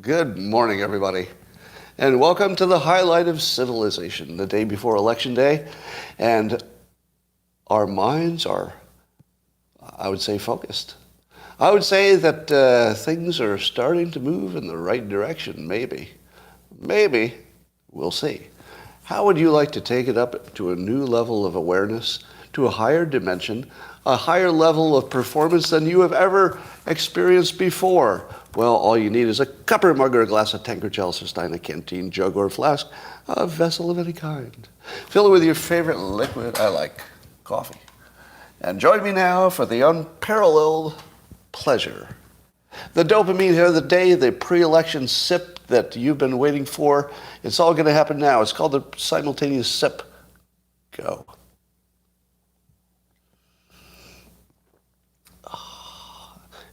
Good morning, everybody. And welcome to the highlight of civilization, the day before Election Day. And our minds are, I would say, focused. I would say that things are starting to move in the right direction, maybe. Maybe. We'll see. How would you like to take it up to a new level of awareness, to a higher dimension, a higher level of performance than you have ever experienced before? Well, all you need is a cup or mug or a glass, a tank or chalice or stein, a canteen, jug or flask, a vessel of any kind. Fill it with your favorite liquid. I like coffee. And join me now for the unparalleled pleasure. The dopamine hit of the day, the pre-election sip that you've been waiting for. It's all going to happen now. It's called the simultaneous sip. Go.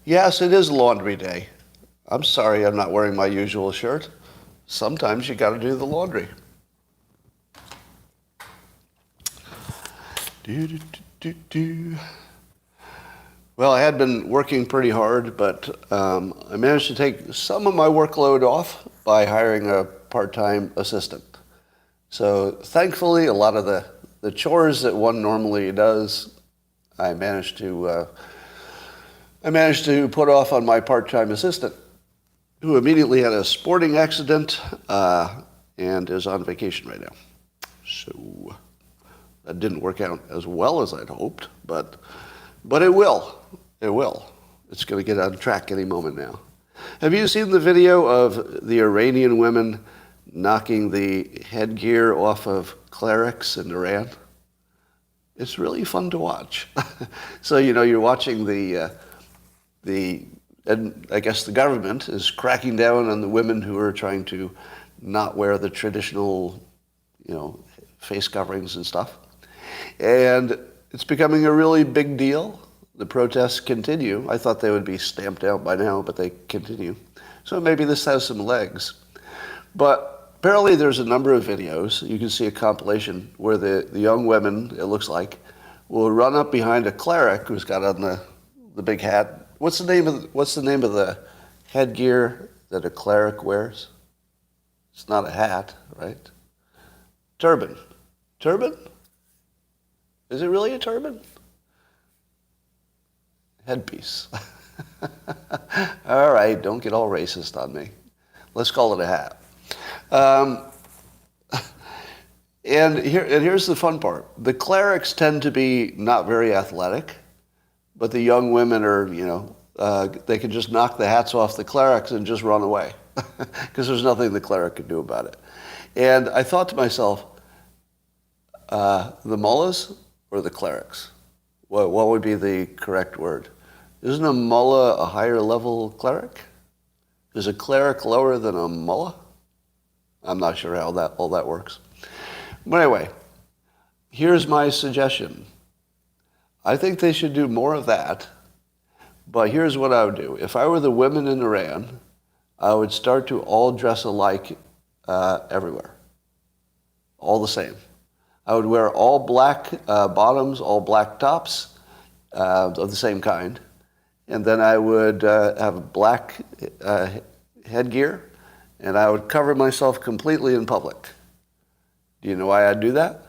Yes, it is laundry day. I'm sorry I'm not wearing my usual shirt. Sometimes you got to do the laundry. Well, I had been working pretty hard, but I managed to take some of my workload off by hiring a part-time assistant. So thankfully, a lot of the chores that one normally does, I managed to put off on my part-time assistant, who immediately had a sporting accident and is on vacation right now. So that didn't work out as well as I'd hoped, but it will. It will. It's going to get on track any moment now. Have you seen the video of the Iranian women knocking the headgear off of clerics in Iran? It's really fun to watch. So, you're watching and I guess the government is cracking down on the women who are trying to not wear the traditional, face coverings and stuff. And it's becoming a really big deal. The protests continue. I thought they would be stamped out by now, but they continue. So maybe this has some legs. But apparently there's a number of videos. You can see a compilation where the young women, it looks like, will run up behind a cleric who's got on the big hat. What's the name of the headgear that a cleric wears? It's not a hat, right? Turban. Turban? Is it really a turban? Headpiece. All right, don't get all racist on me. Let's call it a hat. And here's the fun part. The clerics tend to be not very athletic, but the young women are, they can just knock the hats off the clerics and just run away because there's nothing the cleric can do about it. And I thought to myself, the mullahs or the clerics? What would be the correct word? Isn't a mullah a higher level cleric? Is a cleric lower than a mullah? I'm not sure how all that works. But anyway, here's my suggestion. I think they should do more of that, but here's what I would do. If I were the women in Iran, I would start to all dress alike everywhere, all the same. I would wear all black bottoms, all black tops of the same kind, and then I would have black headgear, and I would cover myself completely in public. Do you know why I'd do that?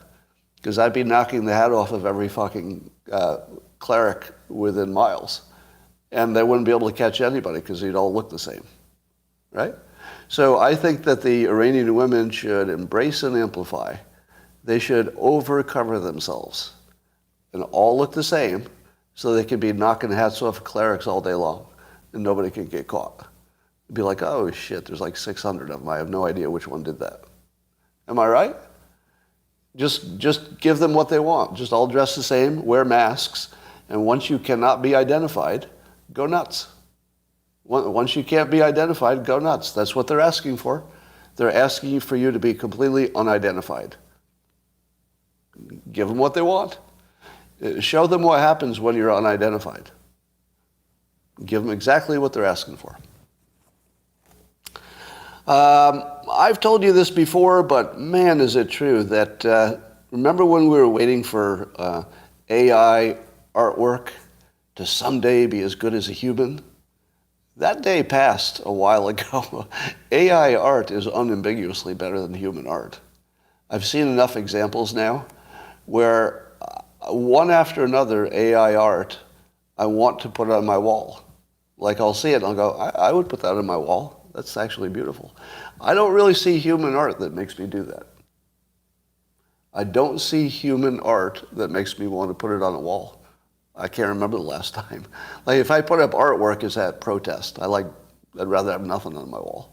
Because I'd be knocking the hat off of every fucking cleric within miles. And they wouldn't be able to catch anybody because they'd all look the same, right? So I think that the Iranian women should embrace and amplify. They should overcover themselves and all look the same so they can be knocking hats off clerics all day long and nobody can get caught. It'd be like, oh shit, there's like 600 of them. I have no idea which one did that. Am I right? Just give them what they want. Just all dress the same, wear masks, and once you cannot be identified, go nuts. Once you can't be identified, go nuts. That's what they're asking for. They're asking for you to be completely unidentified. Give them what they want. Show them what happens when you're unidentified. Give them exactly what they're asking for. I've told you this before, but man, is it true that, remember when we were waiting for AI artwork to someday be as good as a human? That day passed a while ago. AI art is unambiguously better than human art. I've seen enough examples now where one after another AI art, I want to put it on my wall. Like I'll see it and I'll go, I would put that on my wall. That's actually beautiful. I don't really see human art that makes me do that. I don't see human art that makes me want to put it on a wall. I can't remember the last time. Like if I put up artwork, it's at protest. I'd rather have nothing on my wall.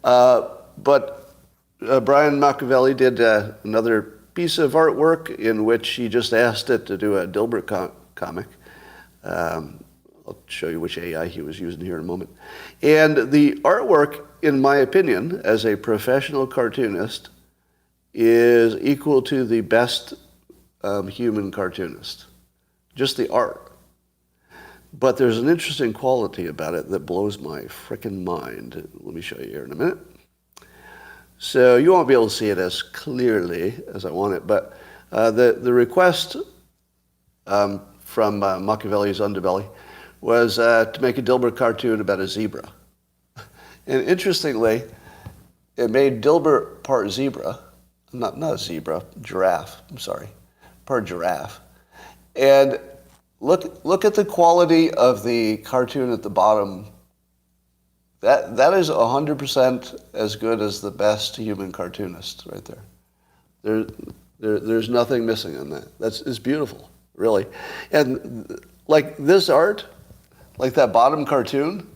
But Brian Machiavelli did another piece of artwork in which he just asked it to do a Dilbert comic. I'll show you which AI he was using here in a moment. And the artwork, in my opinion, as a professional cartoonist, is equal to the best human cartoonist. Just the art. But there's an interesting quality about it that blows my frickin' mind. Let me show you here in a minute. So you won't be able to see it as clearly as I want it, but the request from Machiavelli's Underbelly was to make a Dilbert cartoon about a zebra. And interestingly, it made Dilbert part zebra, not a zebra, giraffe, I'm sorry, part giraffe. And look at the quality of the cartoon at the bottom. That is 100% as good as the best human cartoonist right there. There's nothing missing in that. It's beautiful, really. And like this art, like that bottom cartoon,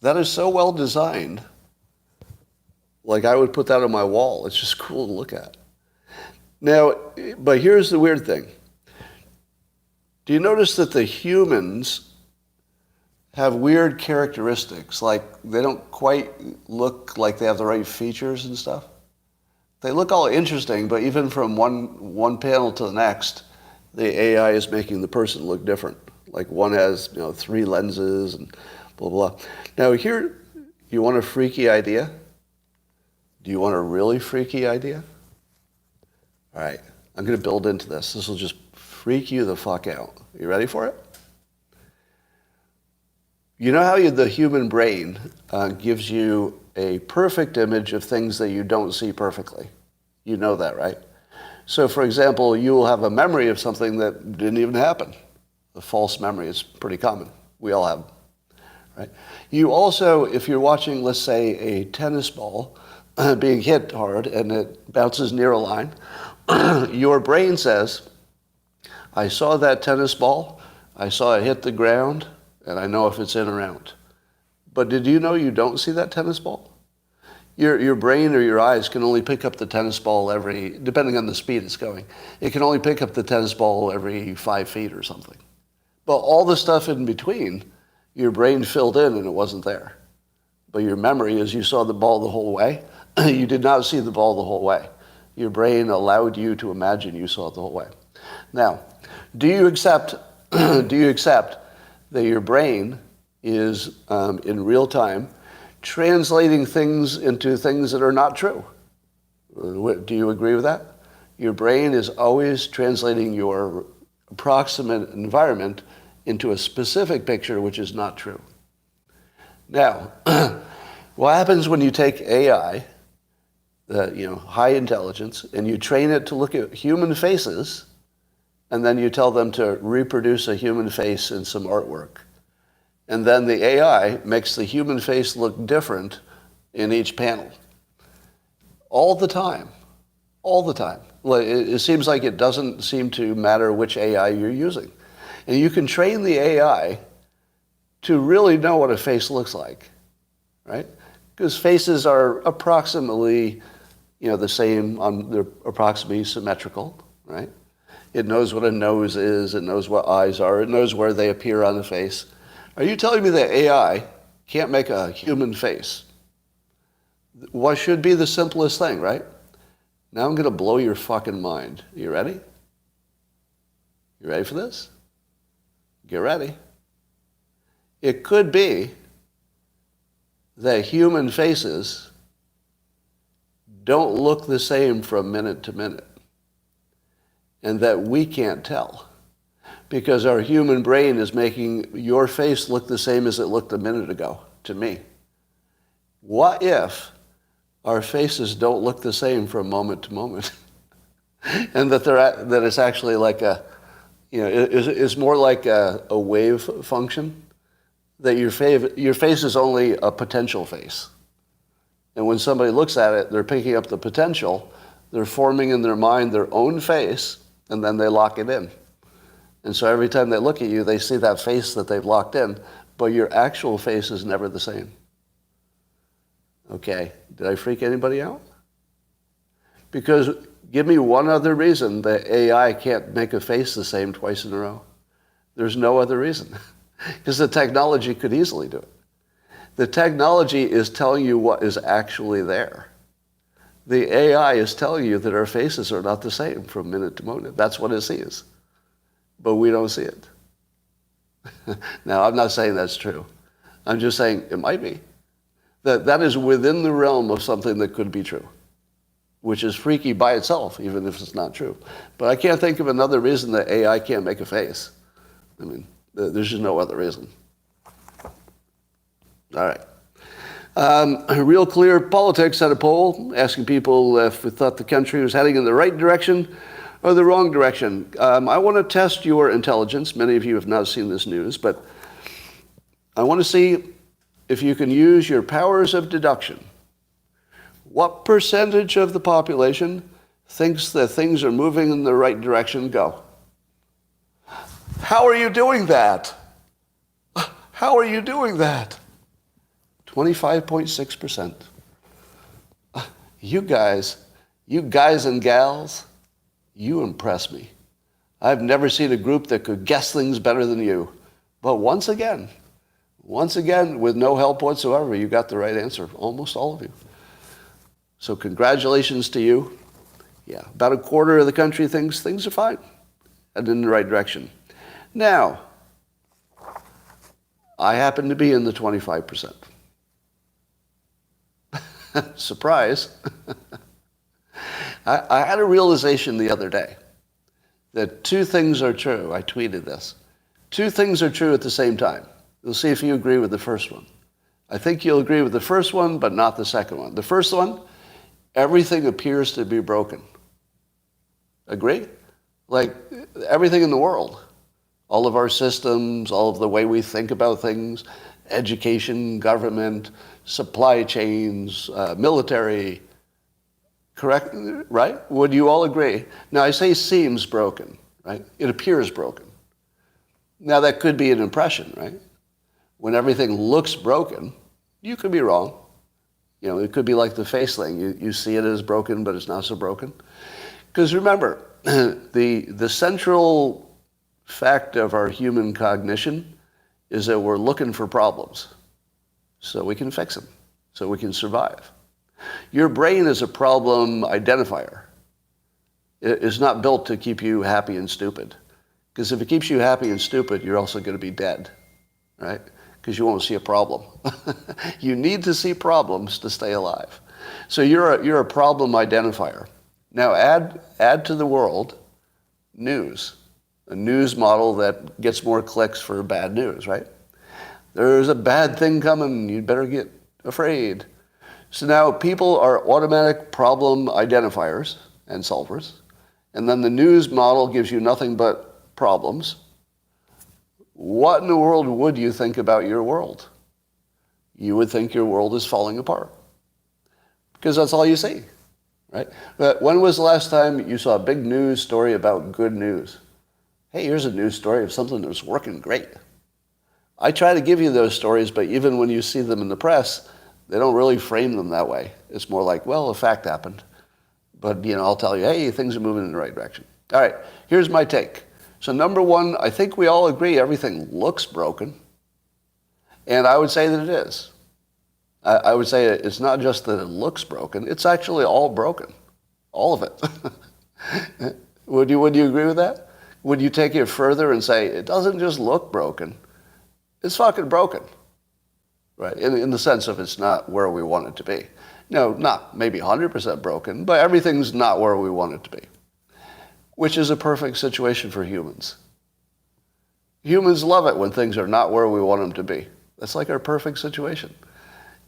that is so well designed. Like I would put that on my wall. It's just cool to look at. Now, but here's the weird thing. Do you notice that the humans have weird characteristics? Like they don't quite look like they have the right features and stuff. They look all interesting, but even from one panel to the next, the AI is making the person look different. Like one has 3 lenses and blah, blah. Now here, you want a freaky idea? Do you want a really freaky idea? All right, I'm going to build into this. This will just freak you the fuck out. You ready for it? You know how the human brain gives you a perfect image of things that you don't see perfectly? You know that, right? So, for example, you will have a memory of something that didn't even happen. A false memory is pretty common. We all have, right? You also, if you're watching, let's say, a tennis ball being hit hard and it bounces near a line, your brain says, I saw that tennis ball, I saw it hit the ground, and I know if it's in or out. But did you know you don't see that tennis ball? Your brain or your eyes can only pick up the tennis ball depending on the speed it's going, it can only pick up the tennis ball every 5 feet or something. But all the stuff in between, your brain filled in and it wasn't there. But your memory is you saw the ball the whole way. You did not see the ball the whole way. Your brain allowed you to imagine you saw it the whole way. Now, do you accept that your brain is in real time translating things into things that are not true? Do you agree with that? Your brain is always translating your approximate environment into a specific picture which is not true. Now, what happens when you take AI, high intelligence, and you train it to look at human faces, and then you tell them to reproduce a human face in some artwork? And then the AI makes the human face look different in each panel. All the time. All the time. It seems like it doesn't seem to matter which AI you're using. And you can train the AI to really know what a face looks like, right? Because faces are approximately, the same, they're approximately symmetrical, right? It knows what a nose is, it knows what eyes are, it knows where they appear on the face. Are you telling me that AI can't make a human face? What should be the simplest thing, right? Now I'm going to blow your fucking mind. You ready? You ready for this? Get ready. It could be that human faces don't look the same from minute to minute, and that we can't tell. because our human brain is making your face look the same as it looked a minute ago to me. What if our faces don't look the same from moment to moment? And that it's actually like it's more like a wave function, that your face is only a potential face. And when somebody looks at it, they're picking up the potential, they're forming in their mind their own face, and then they lock it in. And so every time they look at you, they see that face that they've locked in, but your actual face is never the same. Okay, did I freak anybody out? Because give me one other reason that AI can't make a face the same twice in a row. There's no other reason. Because the technology could easily do it. The technology is telling you what is actually there. The AI is telling you that our faces are not the same from minute to minute. That's what it sees. But we don't see it. Now, I'm not saying that's true. I'm just saying it might be. That is within the realm of something that could be true, which is freaky by itself, even if it's not true. But I can't think of another reason that AI can't make a face. I mean, there's just no other reason. All right. Real Clear Politics had a poll asking people if we thought the country was heading in the right direction or the wrong direction. I want to test your intelligence. Many of you have not seen this news, but I want to see if you can use your powers of deduction. What percentage of the population thinks that things are moving in the right direction? Go. How are you doing that? How are you doing that? 25.6%. You guys and gals, you impress me. I've never seen a group that could guess things better than you. But once again, with no help whatsoever, you got the right answer, almost all of you. So congratulations to you. Yeah, about a quarter of the country thinks things are fine and in the right direction. Now, I happen to be in the 25%. Surprise. I had a realization the other day that two things are true. I tweeted this. Two things are true at the same time. We'll see if you agree with the first one. I think you'll agree with the first one, but not the second one. The first one, everything appears to be broken. Agree? Like everything in the world. All of our systems, all of the way we think about things, education, government, supply chains, military, correct, right? Would you all agree? Now, I say seems broken, right? It appears broken. Now, that could be an impression, right? When everything looks broken, you could be wrong. You know, it could be like the face thing. You see it as broken, but it's not so broken. Because remember, the central fact of our human cognition is that we're looking for problems so we can fix them, so we can survive. Your brain is a problem identifier. It's not built to keep you happy and stupid. Because if it keeps you happy and stupid, you're also going to be dead, right? Because you won't see a problem. You need to see problems to stay alive. So you're a problem identifier. Now add to the world news, a news model that gets more clicks for bad news, right? There's a bad thing coming, you'd better get afraid. So now people are automatic problem identifiers and solvers, and then the news model gives you nothing but problems. What in the world would you think about your world? You would think your world is falling apart, because that's all you see, right? But when was the last time you saw a big news story about good news? Hey, here's a news story of something that's working great. I try to give you those stories, but even when you see them in the press, they don't really frame them that way. It's more like, well, a fact happened. But, I'll tell you, hey, things are moving in the right direction. All right, here's my take. So number one, I think we all agree everything looks broken. And I would say that it is. I would say it's not just that it looks broken, it's actually all broken. All of it. Would you agree with that? Would you take it further and say, it doesn't just look broken, it's fucking broken, right? In the sense of it's not where we want it to be. No, not maybe 100% broken, but everything's not where we want it to be, which is a perfect situation for humans. Humans love it when things are not where we want them to be. That's like our perfect situation.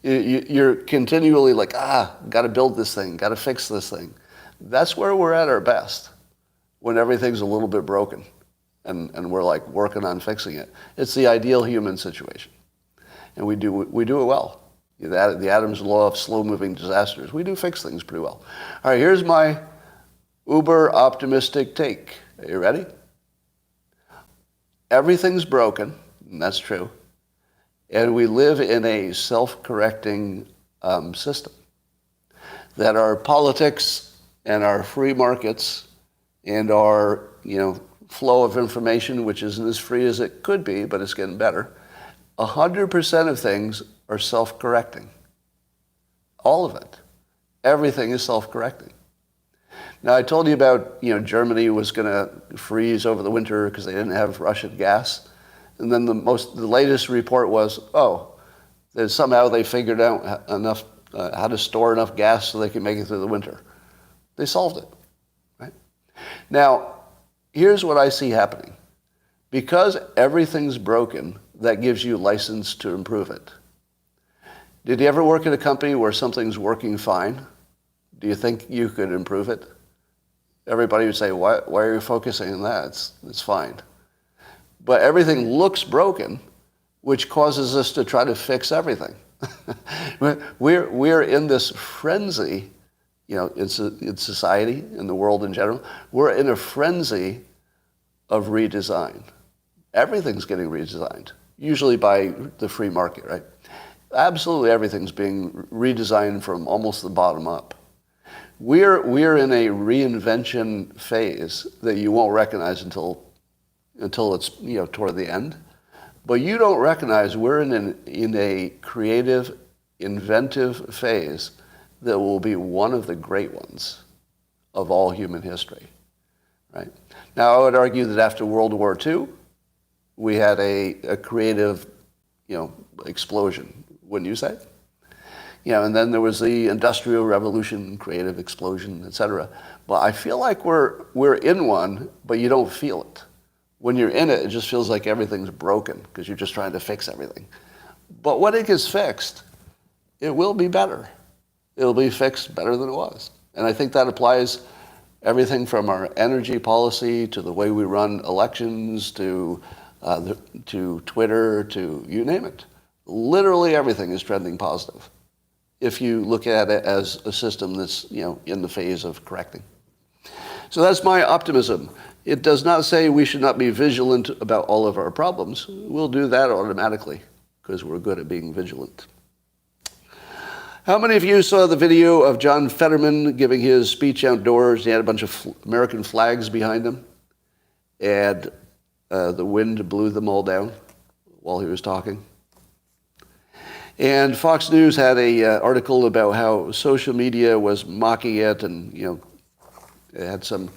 You're continually like, got to build this thing, got to fix this thing. That's where we're at our best, when everything's a little bit broken and we're like working on fixing it. It's the ideal human situation. And we do it well. The Adam's law of slow-moving disasters. We do fix things pretty well. All right, here's my uber optimistic take. Are you ready? Everything's broken, and that's true. And we live in a self-correcting system. That our politics and our free markets and our flow of information, which isn't as free as it could be, but it's getting better, 100% of things are self-correcting. All of it. Everything is self-correcting. Now, I told you about, Germany was going to freeze over the winter because they didn't have Russian gas. And then the latest report was, that somehow they figured out enough how to store enough gas so they can make it through the winter. They solved it, right? Now, here's what I see happening. Because everything's broken, that gives you license to improve it. Did you ever work at a company where something's working fine? Do you think you could improve it? Everybody would say, why are you focusing on that? It's fine. But everything looks broken, which causes us to try to fix everything. We're in this frenzy, in society, in the world in general. We're in a frenzy of redesign. Everything's getting redesigned, usually by the free market, right? Absolutely everything's being redesigned from almost the bottom up. We're in a reinvention phase that you won't recognize until it's toward the end. But you don't recognize we're in a creative, inventive phase that will be one of the great ones of all human history, right? Now, I would argue that after World War II, we had a creative, explosion, wouldn't you say? And then there was the Industrial Revolution, creative explosion, et cetera. But I feel like we're in one, but you don't feel it. When you're in it, it just feels like everything's broken because you're just trying to fix everything. But when it gets fixed, it will be better. It'll be fixed better than it was. And I think that applies everything from our energy policy to the way we run elections to Twitter to you name it. Literally everything is trending positive if you look at it as a system that's in the phase of correcting. So that's my optimism. It does not say we should not be vigilant about all of our problems. We'll do that automatically because we're good at being vigilant. How many of you saw the video of John Fetterman giving his speech outdoors? He had a bunch of American flags behind him, and the wind blew them all down while he was talking. And Fox News had an article about how social media was mocking it, and it had some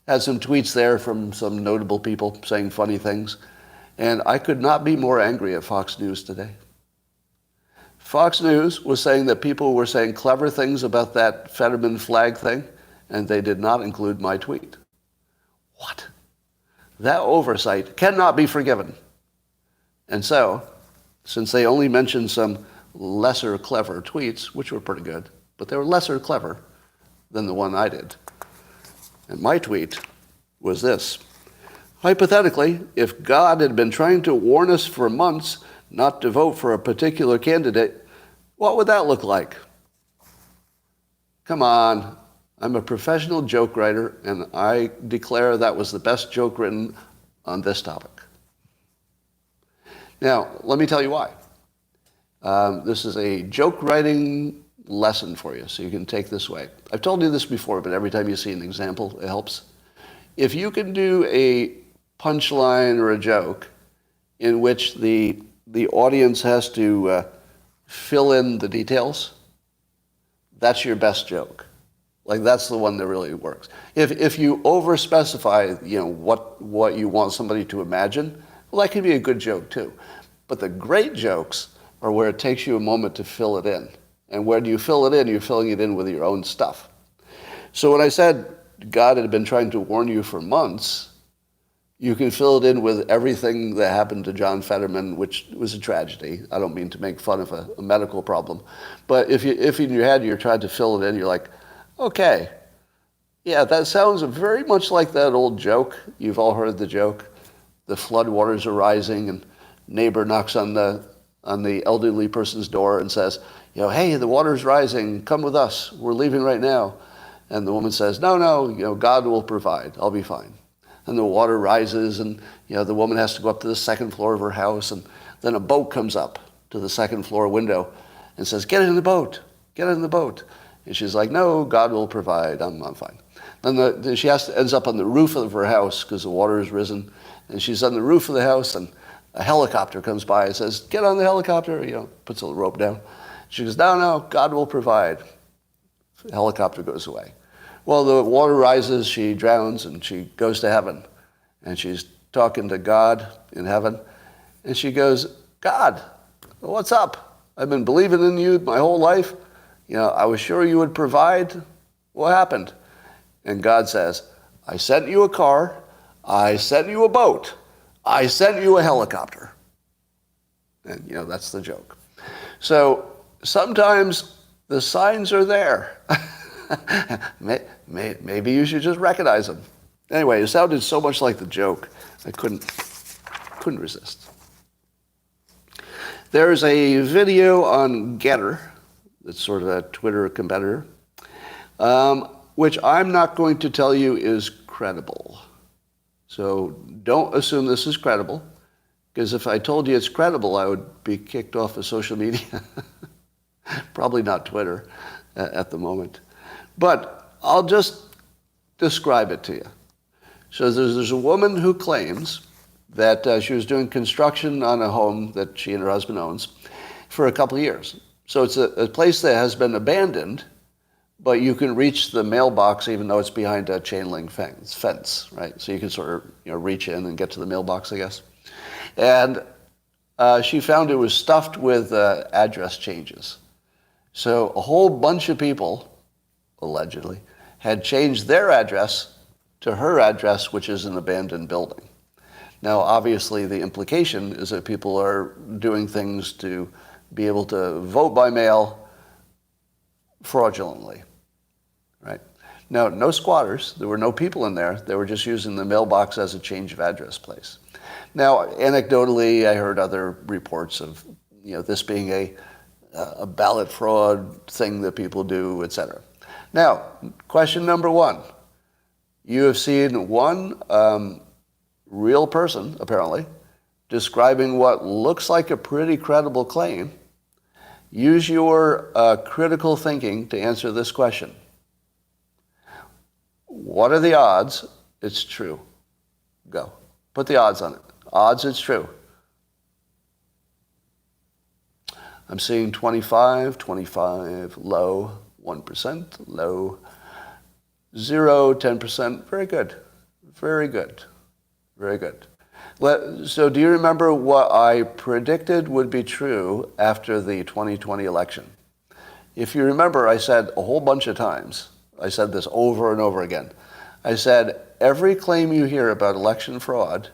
tweets there from some notable people saying funny things. And I could not be more angry at Fox News today. Fox News was saying that people were saying clever things about that Fetterman flag thing, and they did not include my tweet. What? That oversight cannot be forgiven. And so, since they only mentioned some lesser clever tweets, which were pretty good, but they were lesser clever than the one I did. And my tweet was this. Hypothetically, if God had been trying to warn us for months not to vote for a particular candidate, what would that look like? Come on. I'm a professional joke writer, and I declare that was the best joke written on this topic. Now, let me tell you why. This is a joke writing lesson for you, so you can take this away. I've told you this before, but every time you see an example, it helps. If you can do a punchline or a joke in which the audience has to fill in the details, that's your best joke. Like, that's the one that really works. If you over-specify, what you want somebody to imagine, well, that can be a good joke too. But the great jokes are where it takes you a moment to fill it in. And where do you fill it in? You're filling it in with your own stuff. So when I said God had been trying to warn you for months, You can fill it in with everything that happened to John Fetterman, which was a tragedy. I don't mean to make fun of a medical problem. But if in your head you're trying to fill it in, you're like, okay, yeah, that sounds very much like that old joke. You've all heard the joke. The floodwaters are rising, and neighbor knocks on the elderly person's door and says, hey, the water's rising. Come with us. We're leaving right now. And the woman says, no, God will provide. I'll be fine. And the water rises, and the woman has to go up to the second floor of her house, and then a boat comes up to the second floor window and says, get in the boat, get in the boat. And she's like, no, God will provide, I'm fine. Then she ends up on the roof of her house because the water has risen, and she's on the roof of the house, and a helicopter comes by and says, get on the helicopter, puts a rope down. She goes, no, God will provide. The helicopter goes away. Well, the water rises, she drowns, and she goes to heaven. And she's talking to God in heaven. And she goes, God, what's up? I've been believing in you my whole life. I was sure you would provide. What happened? And God says, I sent you a car. I sent you a boat. I sent you a helicopter. And, that's the joke. So sometimes the signs are there. Maybe you should just recognize them. Anyway, it sounded so much like the joke, I couldn't resist. There's a video on Getter, that's sort of a Twitter competitor, which I'm not going to tell you is credible. So don't assume this is credible, because if I told you it's credible, I would be kicked off of social media. Probably not Twitter at the moment. But I'll just describe it to you. So there's a woman who claims that she was doing construction on a home that she and her husband owns for a couple of years. So it's a place that has been abandoned, but you can reach the mailbox even though it's behind a chain link fence, right? So you can sort of reach in and get to the mailbox, I guess. And she found it was stuffed with address changes. So a whole bunch of people, allegedly, had changed their address to her address, which is an abandoned building. Now, obviously, the implication is that people are doing things to be able to vote by mail fraudulently, right? Now, no squatters. There were no people in there. They were just using the mailbox as a change of address place. Now, anecdotally, I heard other reports of this being a ballot fraud thing that people do, etc. Now, question number one. You have seen one real person, apparently, describing what looks like a pretty credible claim. Use your critical thinking to answer this question. What are the odds it's true? Go. Put the odds on it. Odds it's true. I'm seeing 25, low, 1%, low, 0, 10%. Very good. Very good. Very good. So do you remember what I predicted would be true after the 2020 election? If you remember, I said a whole bunch of times, I said this over and over again. I said, every claim you hear about election fraud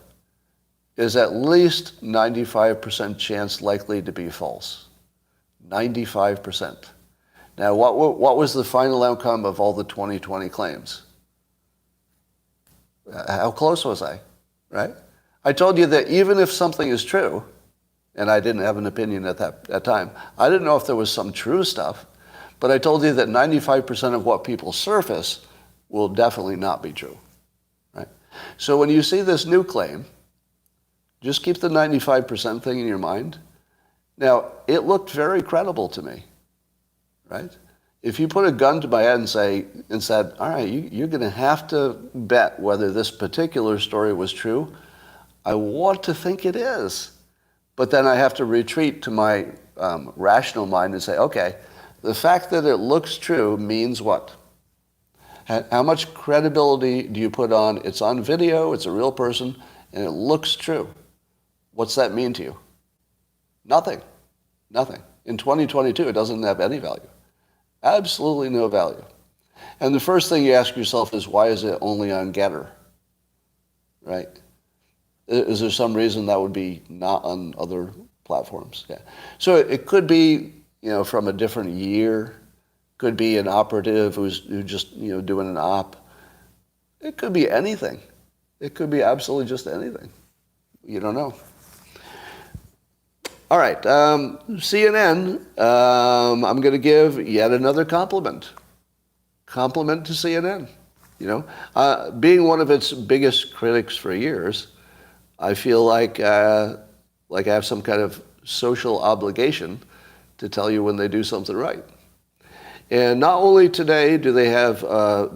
is at least 95% chance likely to be false. 95%. Now, what was the final outcome of all the 2020 claims? How close was I, right? I told you that even if something is true, and I didn't have an opinion at that time, I didn't know if there was some true stuff, but I told you that 95% of what people surface will definitely not be true, right? So when you see this new claim, just keep the 95% thing in your mind. Now, it looked very credible to me, right? If you put a gun to my head and said, all right, you're going to have to bet whether this particular story was true, I want to think it is. But then I have to retreat to my rational mind and say, okay, the fact that it looks true means what? How much credibility do you put on, it's on video, it's a real person, and it looks true? What's that mean to you? Nothing. Nothing. In 2022, it doesn't have any value. Absolutely no value. And the first thing you ask yourself is, why is it only on Getter? Right? Is there some reason that would be not on other platforms? Yeah. So it could be, from a different year. Could be an operative who's just, doing an op. It could be anything. It could be absolutely just anything. You don't know. All right, CNN, I'm going to give yet another compliment. Compliment to CNN. Being one of its biggest critics for years, I feel like I have some kind of social obligation to tell you when they do something right. And not only today do they have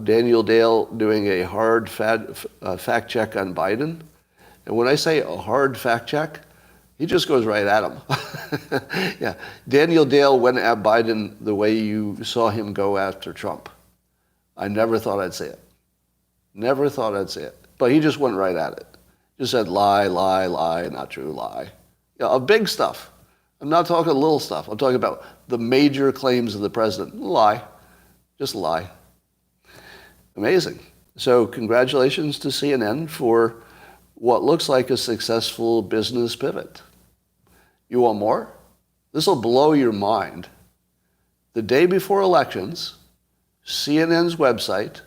Daniel Dale doing a hard fact check on Biden, and when I say a hard fact check, he just goes right at him. Yeah, Daniel Dale went at Biden the way you saw him go after Trump. I never thought I'd say it. Never thought I'd say it. But he just went right at it. Just said lie, lie, lie, not true, lie. Of big stuff. I'm not talking little stuff. I'm talking about the major claims of the president. Lie. Just lie. Amazing. So congratulations to CNN for what looks like a successful business pivot. You want more? This will blow your mind. The day before elections, CNN's website,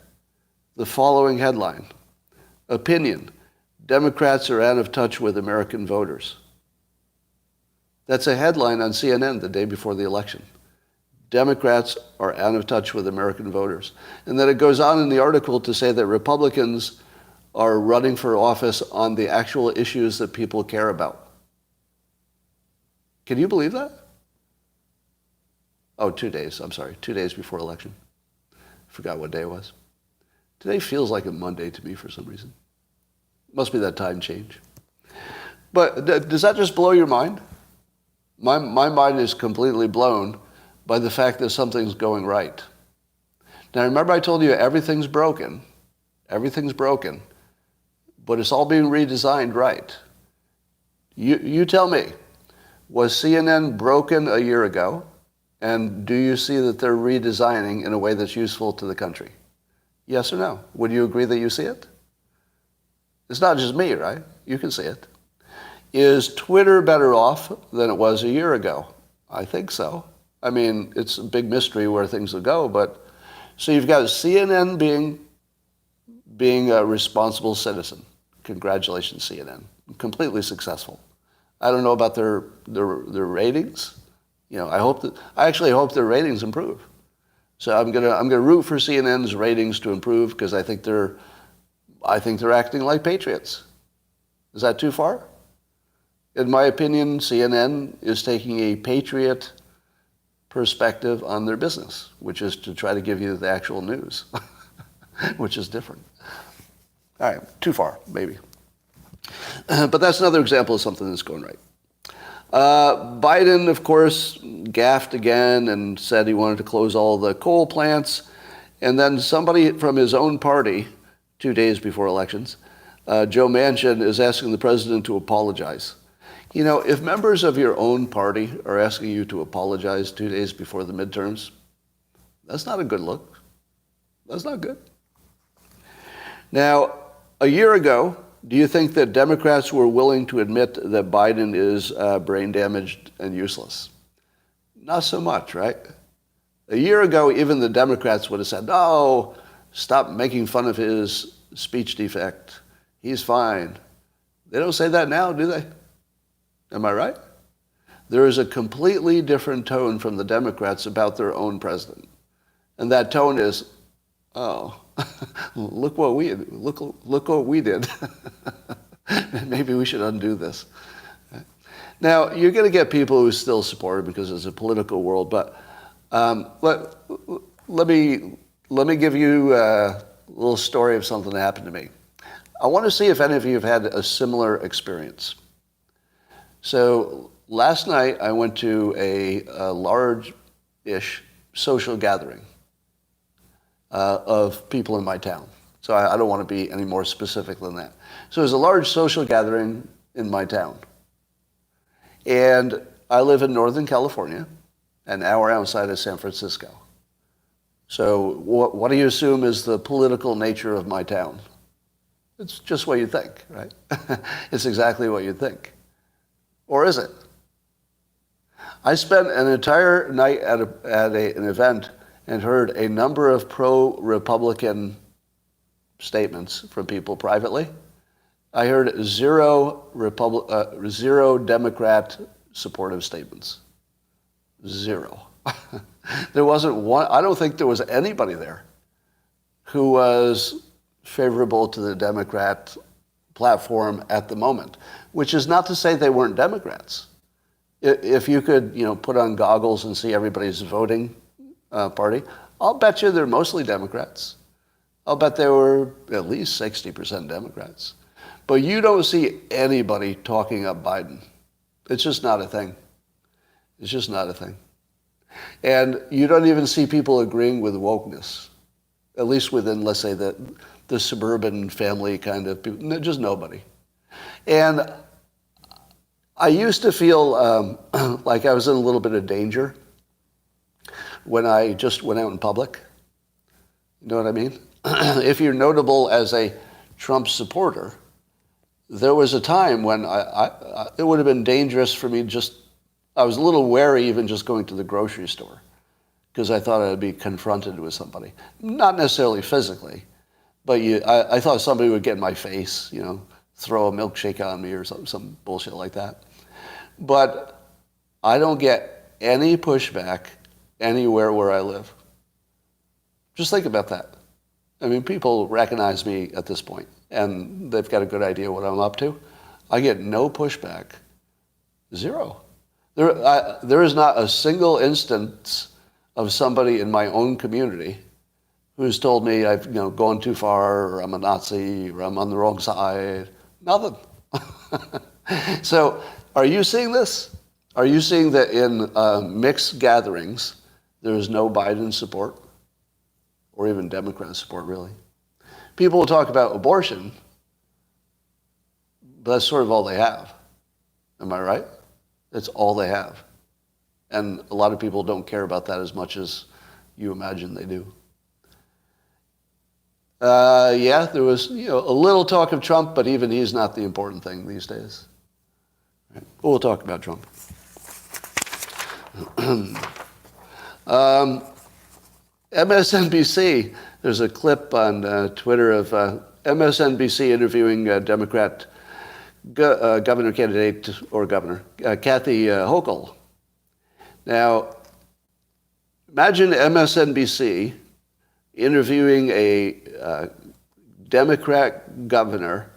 the following headline: Opinion, Democrats are out of touch with American voters. That's a headline on CNN the day before the election. Democrats are out of touch with American voters. And then it goes on in the article to say that Republicans are running for office on the actual issues that people care about. Can you believe that? Oh, 2 days. I'm sorry. 2 days before election. Forgot what day it was. Today feels like a Monday to me for some reason. Must be that time change. But does that just blow your mind? My mind is completely blown by the fact that something's going right. Now, remember I told you everything's broken. Everything's broken. But it's all being redesigned right. You tell me, was CNN broken a year ago? And do you see that they're redesigning in a way that's useful to the country? Yes or no? Would you agree that you see it? It's not just me, right? You can see it. Is Twitter better off than it was a year ago? I think so. I mean, it's a big mystery where things will go, but so you've got CNN being a responsible citizen. Congratulations, CNN. Completely successful. I don't know about their ratings. I actually hope their ratings improve. So I'm gonna root for CNN's ratings to improve because I think they're acting like patriots. Is that too far? In my opinion, CNN is taking a patriot perspective on their business, which is to try to give you the actual news, which is different. All right, too far, maybe. But that's another example of something that's going right. Biden, of course, gaffed again and said he wanted to close all the coal plants. And then somebody from his own party, 2 days before elections, Joe Manchin, is asking the president to apologize. If members of your own party are asking you to apologize 2 days before the midterms, that's not a good look. That's not good. Now, a year ago, do you think that Democrats were willing to admit that Biden is brain damaged and useless? Not so much, right? A year ago, even the Democrats would have said, no, stop making fun of his speech defect. He's fine. They don't say that now, do they? Am I right? There is a completely different tone from the Democrats about their own president. And that tone is, oh, look what we did. Maybe we should undo this. Now, you're going to get people who still support it because it's a political world, but let me give you a little story of something that happened to me. I want to see if any of you have had a similar experience. So last night I went to a large-ish social gathering of people in my town. So I don't want to be any more specific than that. So there's a large social gathering in my town. And I live in Northern California, an hour outside of San Francisco. So what do you assume is the political nature of my town? It's just what you think, right? It's exactly what you think. Or is it? I spent an entire night at an event and heard a number of pro-Republican statements from people privately. I heard zero Democrat supportive statements. Zero. There wasn't one. I don't think there was anybody there who was favorable to the Democrat platform at the moment, which is not to say they weren't Democrats. If you could, put on goggles and see everybody's voting party, I'll bet you they're mostly Democrats. I'll bet they were at least 60% Democrats. But you don't see anybody talking up Biden. It's just not a thing. It's just not a thing. And you don't even see people agreeing with wokeness, at least within, let's say, the suburban family kind of people. Just nobody. And I used to feel like I was in a little bit of danger when I just went out in public. You know what I mean? If you're notable as a Trump supporter, there was a time when it would have been dangerous for me I was a little wary even just going to the grocery store because I thought I'd be confronted with somebody. Not necessarily physically, but I thought somebody would get in my face, throw a milkshake on me or some bullshit like that. But I don't get any pushback anywhere where I live. Just think about that. I mean, people recognize me at this point, and they've got a good idea what I'm up to. I get no pushback. Zero. There is not a single instance of somebody in my own community who's told me I've gone too far, or I'm a Nazi, or I'm on the wrong side. Nothing. So, are you seeing this? Are you seeing that in mixed gatherings there is no Biden support, or even Democrat support, really? People will talk about abortion, but that's sort of all they have. Am I right? That's all they have. And a lot of people don't care about that as much as you imagine they do. Yeah, there was a little talk of Trump, but even he's not the important thing these days. Right. But we'll talk about Trump. MSNBC, there's a clip on Twitter of MSNBC interviewing Democrat governor candidate, or governor, Kathy Hochul. Now, imagine MSNBC interviewing a Democrat governor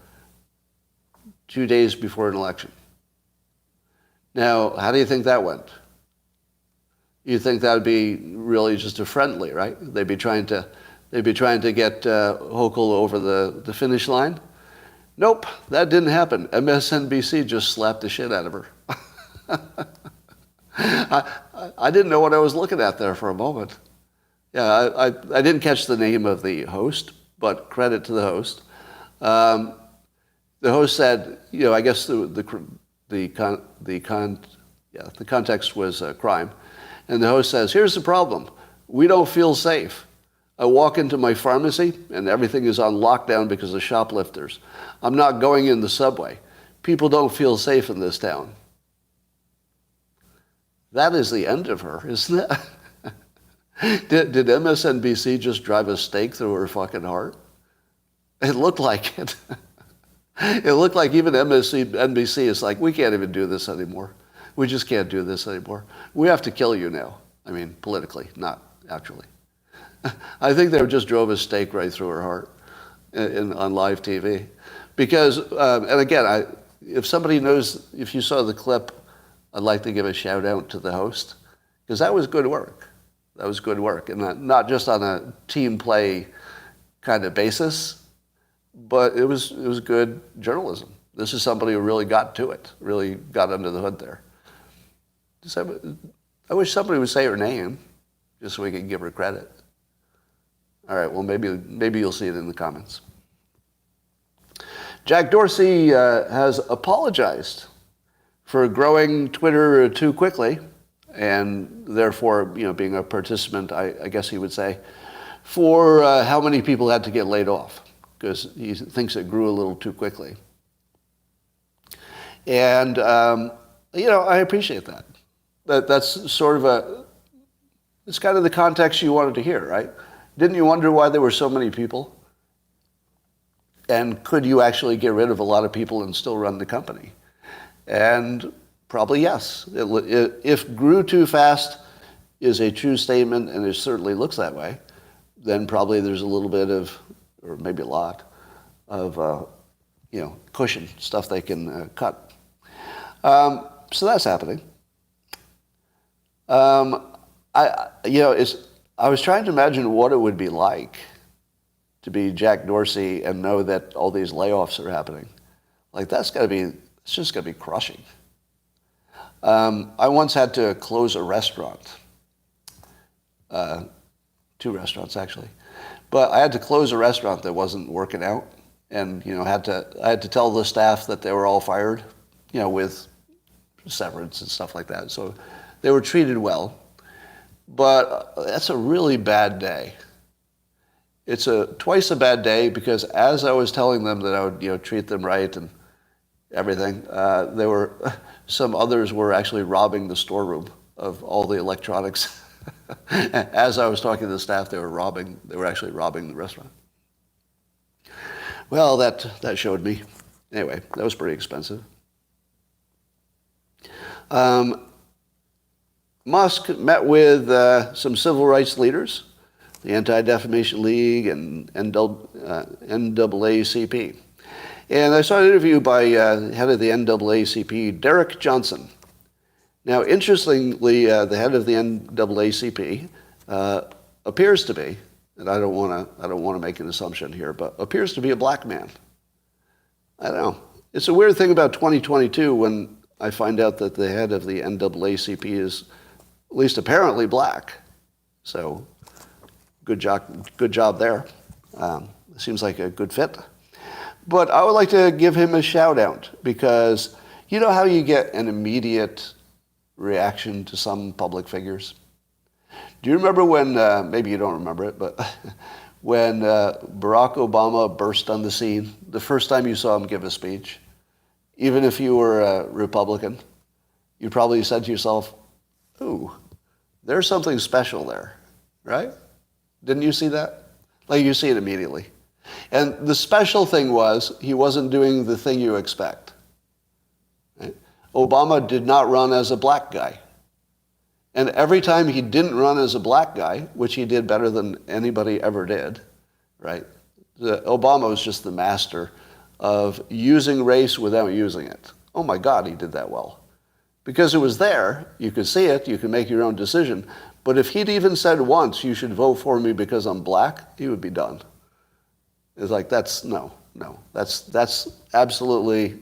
2 days before an election. Now, how do you think that went? You think that would be really just a friendly, right? They'd be trying to get Hochul over the finish line. Nope, that didn't happen. MSNBC just slapped the shit out of her. I didn't know what I was looking at there for a moment. Yeah, I didn't catch the name of the host, but credit to the host. The host said, I guess the context was a crime, and the host says, "Here's the problem: we don't feel safe. I walk into my pharmacy and everything is on lockdown because of shoplifters. I'm not going in the subway. People don't feel safe in this town." That is the end of her, isn't it? Did MSNBC just drive a stake through her fucking heart? It looked like it. It looked like even NBC is like, we can't even do this anymore. We just can't do this anymore. We have to kill you now. I mean, politically, not actually. I think they just drove a stake right through her heart on live TV. Because, and again, if somebody knows, if you saw the clip, I'd like to give a shout out to the host, because that was good work. That was good work. And not just on a team play kind of basis, but it was good journalism. This is somebody who really got to it, really got under the hood there. I wish somebody would say her name, just so we could give her credit. All right, well, maybe you'll see it in the comments. Jack Dorsey has apologized for growing Twitter too quickly, and therefore, being a participant, I guess he would say, for how many people had to get laid off. because he thinks it grew a little too quickly. And, I appreciate that. That's sort of it's kind of the context you wanted to hear, right? Didn't you wonder why there were so many people? And could you actually get rid of a lot of people and still run the company? And probably yes. If grew too fast is a true statement, and it certainly looks that way, then probably there's a little bit of, or maybe a lot, of cushion, stuff they can cut. So that's happening. I was trying to imagine what it would be like to be Jack Dorsey and know that all these layoffs are happening. Like, it's just going to be crushing. I once had to close a restaurant. 2 restaurants, actually. But I had to close a restaurant that wasn't working out. And, I had to tell the staff that they were all fired, with severance and stuff like that. So they were treated well. But that's a really bad day. It's twice a bad day because as I was telling them that I would, treat them right and everything, some others were actually robbing the storeroom of all the electronics. As I was talking to the staff, they were actually robbing the restaurant. Well, that showed me. Anyway, that was pretty expensive. Musk met with some civil rights leaders, the Anti-Defamation League and NAACP. And I saw an interview by head of the NAACP, Derrick Johnson. Now, interestingly, the head of the NAACP appears to be, and I don't want to make an assumption here, but appears to be a black man. I don't know. It's a weird thing about 2022 when I find out that the head of the NAACP is at least apparently black. So, good job there. Seems like a good fit. But I would like to give him a shout out because you know how you get an immediate reaction to some public figures? Do you remember when, maybe you don't remember it, but when Barack Obama burst on the scene, the first time you saw him give a speech, even if you were a Republican, you probably said to yourself, ooh, there's something special there, right? Didn't you see that? Like, you see it immediately. And the special thing was he wasn't doing the thing you expect. Right? Obama did not run as a black guy. And every time he didn't run as a black guy, which he did better than anybody ever did, right? Obama was just the master of using race without using it. Oh my God, he did that well. Because it was there, you could see it, you could make your own decision. But if he'd even said once, you should vote for me because I'm black, he would be done. It's like, that's absolutely,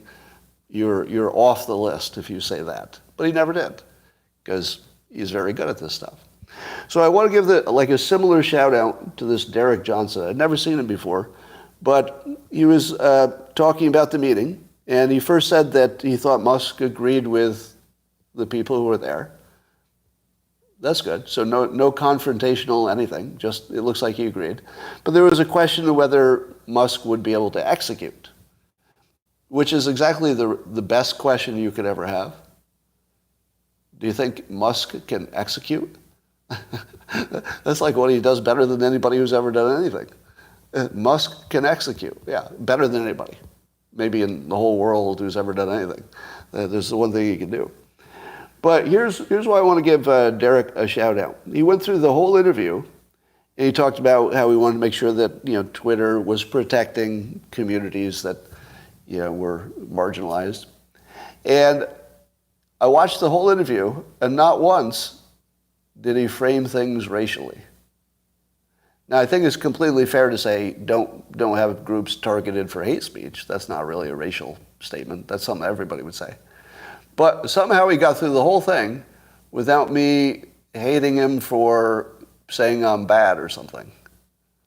you're off the list if you say that. But he never did, because he's very good at this stuff. So I want to give a similar shout out to this Derrick Johnson. I'd never seen him before, but he was talking about the meeting, and he first said that he thought Musk agreed with the people who were there. That's good. So no confrontational anything, just it looks like he agreed. But there was a question of whether Musk would be able to execute, which is exactly the best question you could ever have. Do you think Musk can execute? That's like what he does better than anybody who's ever done anything. Musk can execute, yeah, better than anybody. Maybe in the whole world who's ever done anything. There's the one thing he can do. But here's why I want to give Derrick a shout out. He went through the whole interview, and he talked about how he wanted to make sure that Twitter was protecting communities that were marginalized. And I watched the whole interview, and not once did he frame things racially. Now, I think it's completely fair to say don't have groups targeted for hate speech. That's not really a racial statement. That's something everybody would say. But somehow he got through the whole thing without me hating him for saying I'm bad or something.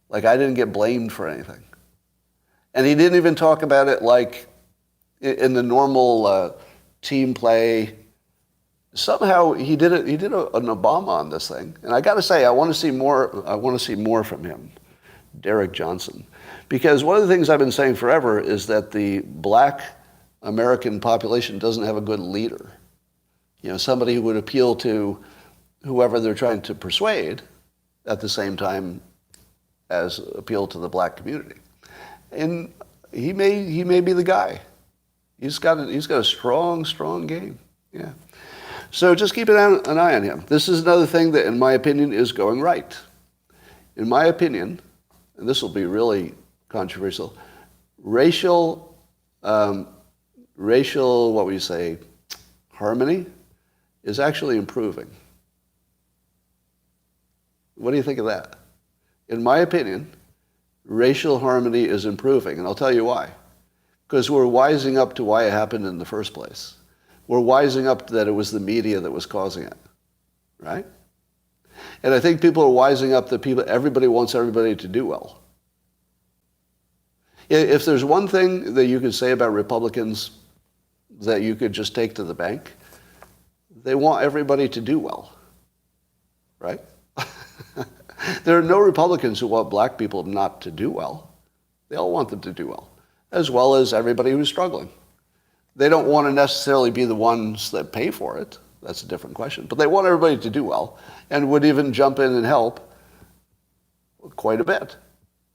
Like, I didn't get blamed for anything. And he didn't even talk about it like in the normal team play. Somehow he did it. He did an Obama on this thing. And I got to say, I want to see more from him. Derrick Johnson. Because one of the things I've been saying forever is that the black American population doesn't have a good leader. Somebody who would appeal to whoever they're trying to persuade at the same time as appeal to the black community. And he may be the guy. He's got a strong game. Yeah. So just keep an eye on him. This is another thing that, in my opinion, is going right. In my opinion, and this will be really controversial, racial, what would you say, harmony is actually improving. What do you think of that? In my opinion, racial harmony is improving, and I'll tell you why. Because we're wising up to why it happened in the first place. We're wising up that it was the media that was causing it, right? And I think people are wising up that everybody wants everybody to do well. If there's one thing that you could say about Republicans that you could just take to the bank, they want everybody to do well, right? There are no Republicans who want black people not to do well. They all want them to do well as everybody who's struggling. They don't want to necessarily be the ones that pay for it. That's a different question. But they want everybody to do well and would even jump in and help quite a bit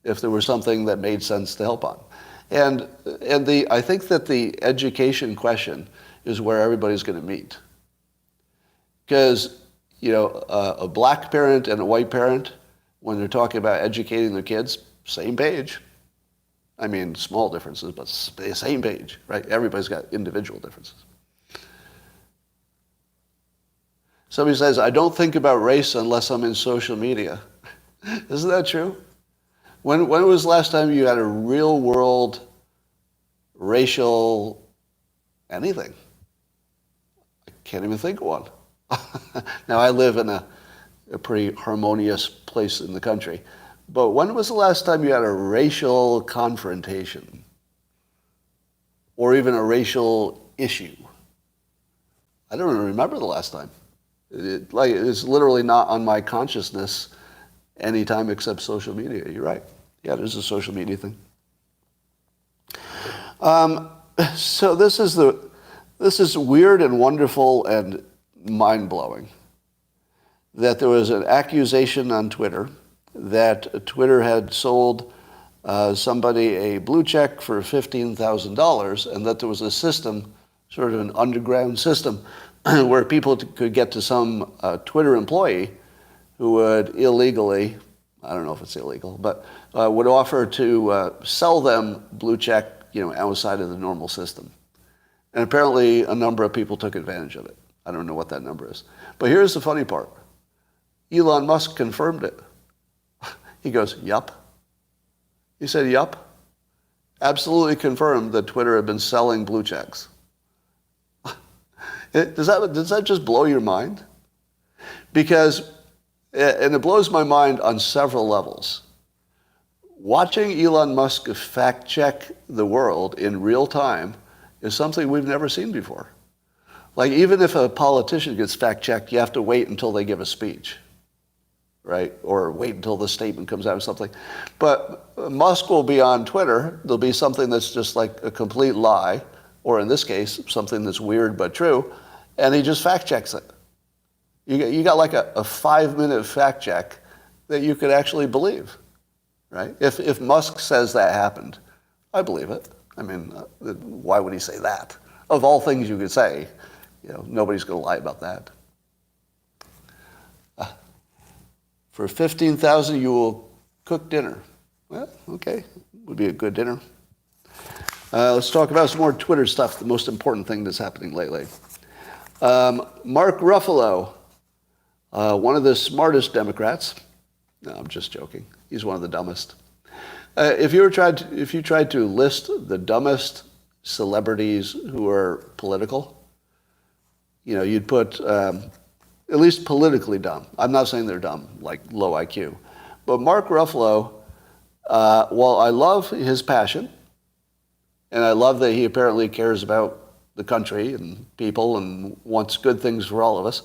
if there was something that made sense to help on. And I think that the education question is where everybody's going to meet. Because, a black parent and a white parent, when they're talking about educating their kids, same page. I mean, small differences, but same page, right? Everybody's got individual differences. Somebody says, I don't think about race unless I'm in social media. Isn't that true? When was the last time you had a real world racial anything? I can't even think of one. Now, I live in a pretty harmonious place in the country. But when was the last time you had a racial confrontation? Or even a racial issue? I don't even remember the last time. It's literally not on my consciousness anytime except social media. You're right. Yeah, there's a social media thing. So this is weird and wonderful and mind-blowing that there was an accusation on Twitter that Twitter had sold somebody a blue check for $15,000 and that there was a system, sort of an underground system, where people could get to some Twitter employee who would illegally, I don't know if it's illegal, but would offer to sell them blue check, outside of the normal system. And apparently a number of people took advantage of it. I don't know what that number is. But here's the funny part. Elon Musk confirmed it. He goes, yup. He said, yup. Absolutely confirmed that Twitter had been selling blue checks. Does that just blow your mind? Because, and it blows my mind on several levels. Watching Elon Musk fact check the world in real time is something we've never seen before. Like, even if a politician gets fact checked, you have to wait until they give a speech, right? Or wait until the statement comes out or something. But Musk will be on Twitter. There'll be something that's just like a complete lie, or in this case, something that's weird but true, and he just fact checks it. You got like a 5-minute fact check that you could actually believe, right? If Musk says that happened, I believe it. I mean, why would he say that? Of all things you could say, nobody's going to lie about that. For $15,000, you will cook dinner. Well, okay, would be a good dinner. Let's talk about some more Twitter stuff, the most important thing that's happening lately. Mark Ruffalo, one of the smartest Democrats. No, I'm just joking. He's one of the dumbest. If you tried to list the dumbest celebrities who are political, you'd put at least politically dumb. I'm not saying they're dumb, like low IQ. But Mark Ruffalo, while I love his passion, and I love that he apparently cares about the country and people and wants good things for all of us,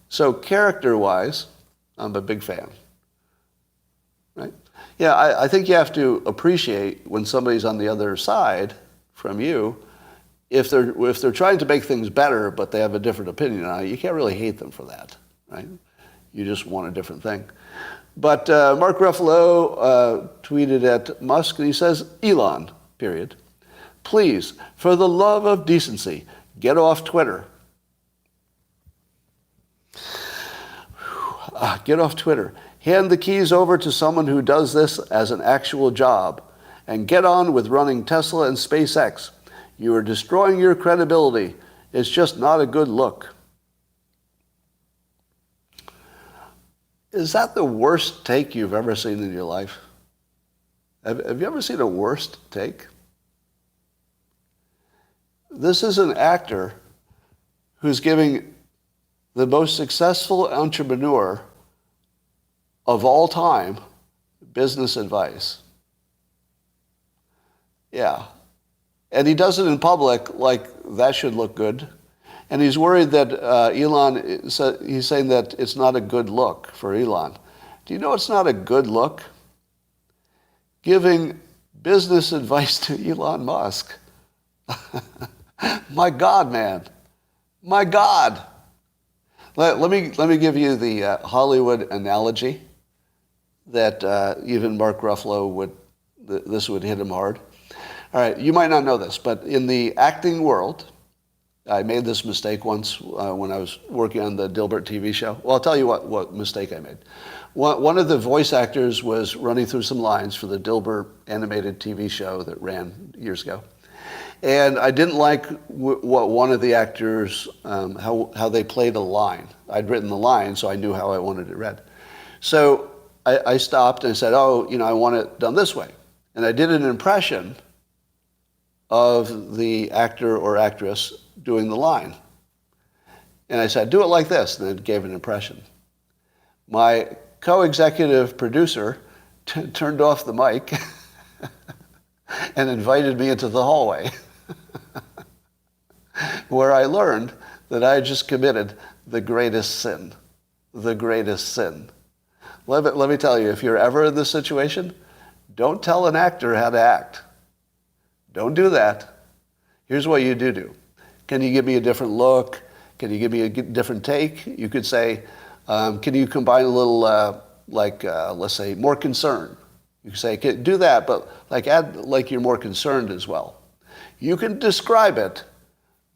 so character-wise, I'm a big fan. right? Yeah, I think you have to appreciate when somebody's on the other side from you, if they're trying to make things better, but they have a different opinion on it, you can't really hate them for that, right? You just want a different thing. But Mark Ruffalo tweeted at Musk, and he says, Elon, period. Please, for the love of decency, get off Twitter. Get off Twitter. Hand the keys over to someone who does this as an actual job, and get on with running Tesla and SpaceX. You are destroying your credibility. It's just not a good look. Is that the worst take you've ever seen in your life? Have you ever seen a worst take? This is an actor who's giving the most successful entrepreneur of all time business advice. Yeah. And he does it in public like that should look good. And he's worried that Elon, he's saying that it's not a good look for Elon. Do you know it's not a good look? Giving business advice to Elon Musk. My God, man. My God. Let me give you the Hollywood analogy that even Mark Ruffalo this would hit him hard. All right, you might not know this, but in the acting world, I made this mistake once when I was working on the Dilbert TV show. Well, I'll tell you what mistake I made. One of the voice actors was running through some lines for the Dilbert animated TV show that ran years ago. And I didn't like what one of the actors, how they played a line. I'd written the line, so I knew how I wanted it read. So I stopped and I said, I want it done this way. And I did an impression of the actor or actress doing the line. And I said, do it like this, and then gave an impression. My co-executive producer turned off the mic and invited me into the hallway, where I learned that I had just committed the greatest sin. The greatest sin. Let me tell you, if you're ever in this situation, don't tell an actor how to act. Don't do that. Here's what you do. Can you give me a different look? Can you give me a different take? You could say, can you combine a little, let's say, more concern? You could say, do that, but add like you're more concerned as well. You can describe it,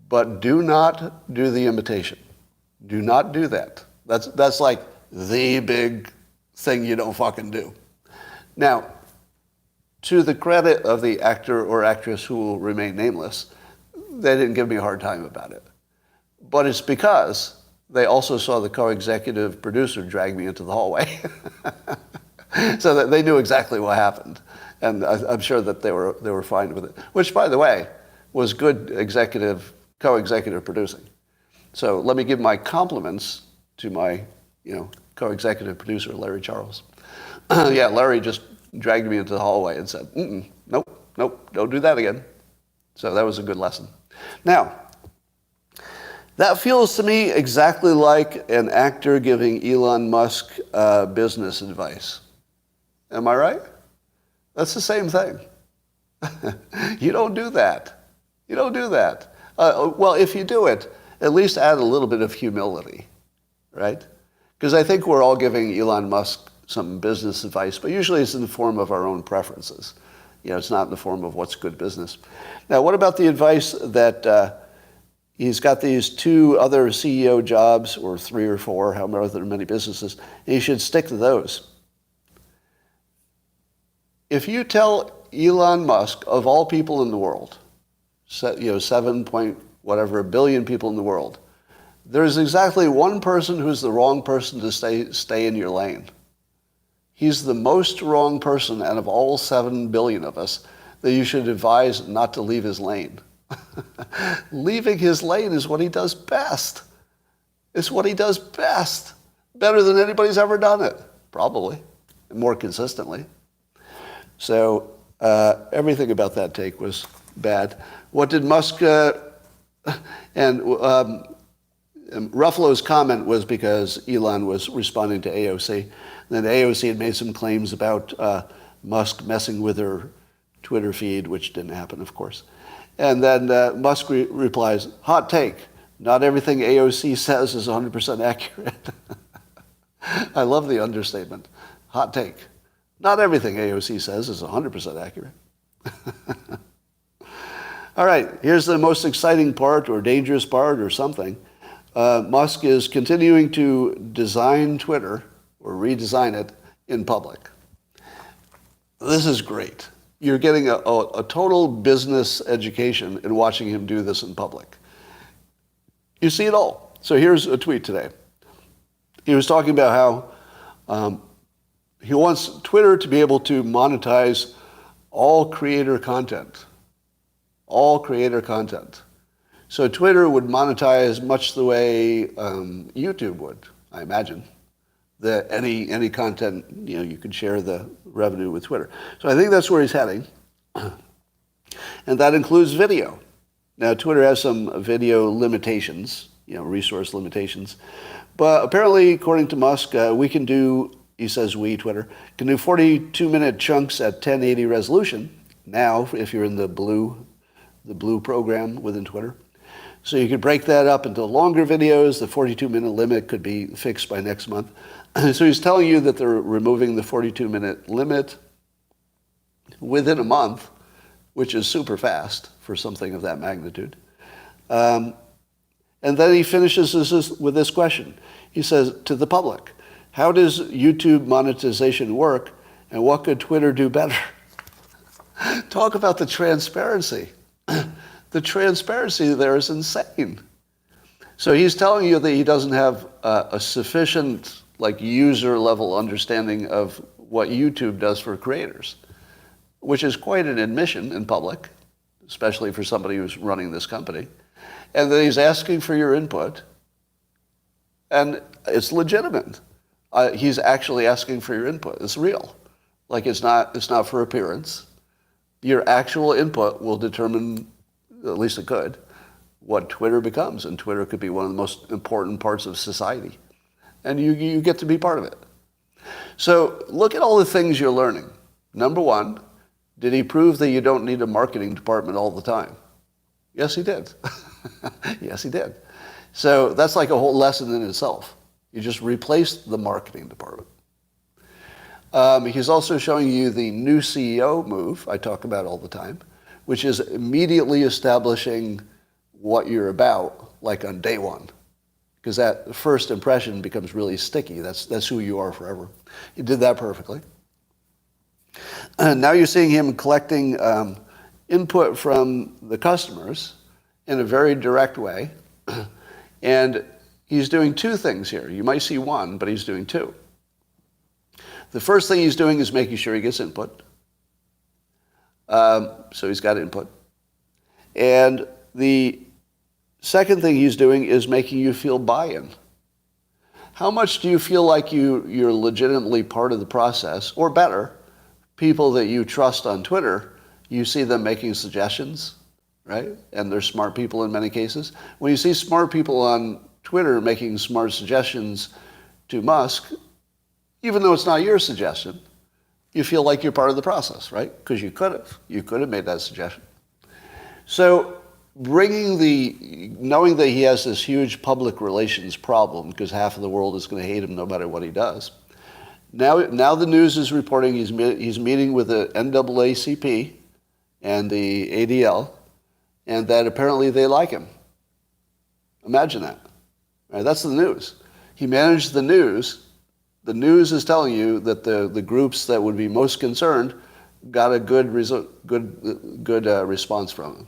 but do not do the imitation. Do not do that. That's like the big thing you don't fucking do. Now, to the credit of the actor or actress who will remain nameless, they didn't give me a hard time about it. But it's because they also saw the co-executive producer drag me into the hallway. So that they knew exactly what happened. And I'm sure that they were fine with it. Which, by the way, was good co-executive producing. So let me give my compliments to my co-executive producer, Larry Charles. Yeah, Larry just dragged me into the hallway and said, nope, don't do that again. So that was a good lesson. Now, that feels to me exactly like an actor giving Elon Musk business advice. Am I right? That's the same thing. You don't do that. You don't do that. Well, if you do it, at least add a little bit of humility, right? Because I think we're all giving Elon Musk some business advice, but usually it's in the form of our own preferences. It's not in the form of what's good business. Now, what about the advice that he's got these 2 other CEO jobs, or 3 or 4, however many businesses, and he should stick to those? If you tell Elon Musk, of all people in the world, 7 point whatever billion people in the world, there's exactly one person who's the wrong person to stay in your lane. He's the most wrong person out of all 7 billion of us that you should advise not to leave his lane. Leaving his lane is what he does best. It's what he does best. Better than anybody's ever done it, probably, more consistently. So everything about that take was bad. What did Musk and Ruffalo's comment was because Elon was responding to AOC. Then AOC had made some claims about Musk messing with her Twitter feed, which didn't happen, of course. And then Musk replies, hot take, not everything AOC says is 100% accurate. I love the understatement. Hot take. Not everything AOC says is 100% accurate. All right, here's the most exciting part or dangerous part or something. Musk is continuing to design Twitter or redesign it in public. This is great. You're getting a total business education in watching him do this in public. You see it all. So here's a tweet today. He was talking about how he wants Twitter to be able to monetize all creator content. All creator content. So Twitter would monetize much the way YouTube would, I imagine. That any content, you could share the revenue with Twitter. So I think that's where he's heading. And that includes video. Now, Twitter has some video limitations, resource limitations. But apparently, according to Musk, we can do, he says we, Twitter, can do 42-minute chunks at 1080 resolution. Now, if you're in the blue program within Twitter. So you could break that up into longer videos. The 42-minute limit could be fixed by next month. So he's telling you that they're removing the 42-minute limit within a month, which is super fast for something of that magnitude. And then he finishes this with this question. He says, to the public, how does YouTube monetization work, and what could Twitter do better? Talk about the transparency. The transparency there is insane. So he's telling you that he doesn't have a sufficient user level understanding of what YouTube does for creators, which is quite an admission in public, especially for somebody who's running this company. And then he's asking for your input, and it's legitimate. He's actually asking for your input. It's real. It's not for appearance. Your actual input will determine, at least it could, what Twitter becomes. And Twitter could be one of the most important parts of society. And you get to be part of it. So look at all the things you're learning. Number one, did he prove that you don't need a marketing department all the time? Yes, he did. Yes, he did. So that's like a whole lesson in itself. You just replaced the marketing department. He's also showing you the new CEO move I talk about all the time, which is immediately establishing what you're about, on day one. Because that first impression becomes really sticky. That's who you are forever. He did that perfectly. And now you're seeing him collecting input from the customers in a very direct way. And he's doing two things here. You might see one, but he's doing two. The first thing he's doing is making sure he gets input. So he's got input. And the second thing he's doing is making you feel buy-in. How much do you feel like you're legitimately part of the process? Or better, people that you trust on Twitter, you see them making suggestions, right? And they're smart people in many cases. When you see smart people on Twitter making smart suggestions to Musk, even though it's not your suggestion, you feel like you're part of the process, right? Because you could have made that suggestion. So knowing that he has this huge public relations problem, because half of the world is going to hate him no matter what he does. Now the news is reporting he's meeting with the NAACP and the ADL, and that apparently they like him. Imagine that. Right, that's the news. He managed the news. The news is telling you that the groups that would be most concerned got a good response from him.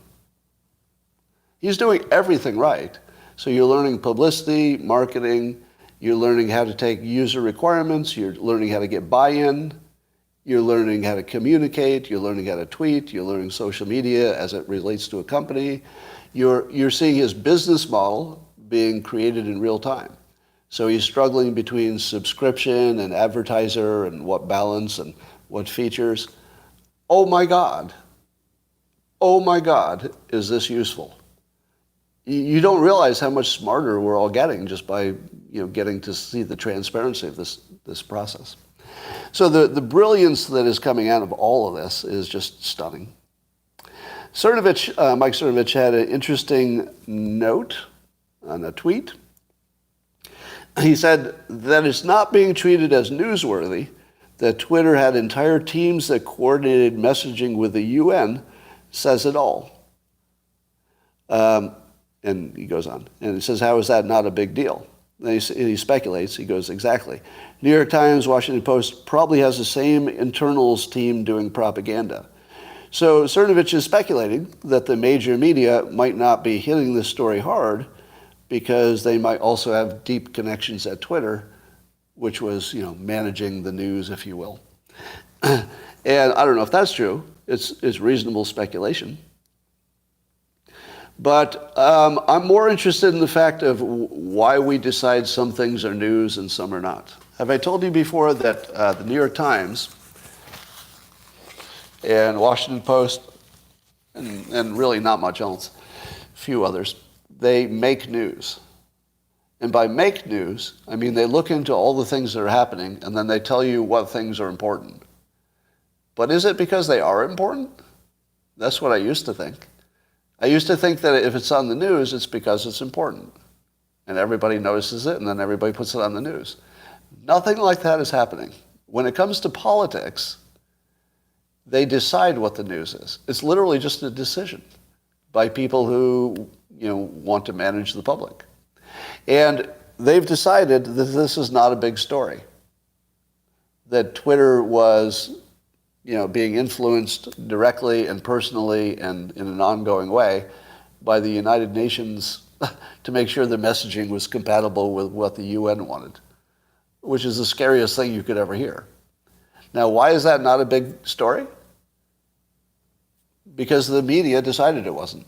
He's doing everything right. So you're learning publicity, marketing, you're learning how to take user requirements, you're learning how to get buy-in, you're learning how to communicate, you're learning how to tweet, you're learning social media as it relates to a company. You're seeing his business model being created in real time. So he's struggling between subscription and advertiser and what balance and what features. Oh my God, is this useful? you don't realize how much smarter we're all getting just by getting to see the transparency of this process. So the brilliance that is coming out of all of this is just stunning. Mike Cernovich had an interesting note on a tweet. He said that it's not being treated as newsworthy that Twitter had entire teams that coordinated messaging with the UN says it all. And he goes on. And he says, how is that not a big deal? Then he speculates. He goes, exactly. New York Times, Washington Post probably has the same internals team doing propaganda. So Cernovich is speculating that the major media might not be hitting this story hard because they might also have deep connections at Twitter, which was, managing the news, if you will. And I don't know if that's true. It's reasonable speculation. But I'm more interested in the fact of why we decide some things are news and some are not. Have I told you before that the New York Times and Washington Post, and really not much else, a few others, they make news. And by make news, I mean they look into all the things that are happening and then they tell you what things are important. But is it because they are important? That's what I used to think. I used to think that if it's on the news, it's because it's important. And everybody notices it, and then everybody puts it on the news. Nothing like that is happening. When it comes to politics, they decide what the news is. It's literally just a decision by people who, want to manage the public. And they've decided that this is not a big story. That Twitter was being influenced directly and personally and in an ongoing way by the United Nations to make sure the messaging was compatible with what the UN wanted, which is the scariest thing you could ever hear. Now, why is that not a big story? Because the media decided it wasn't.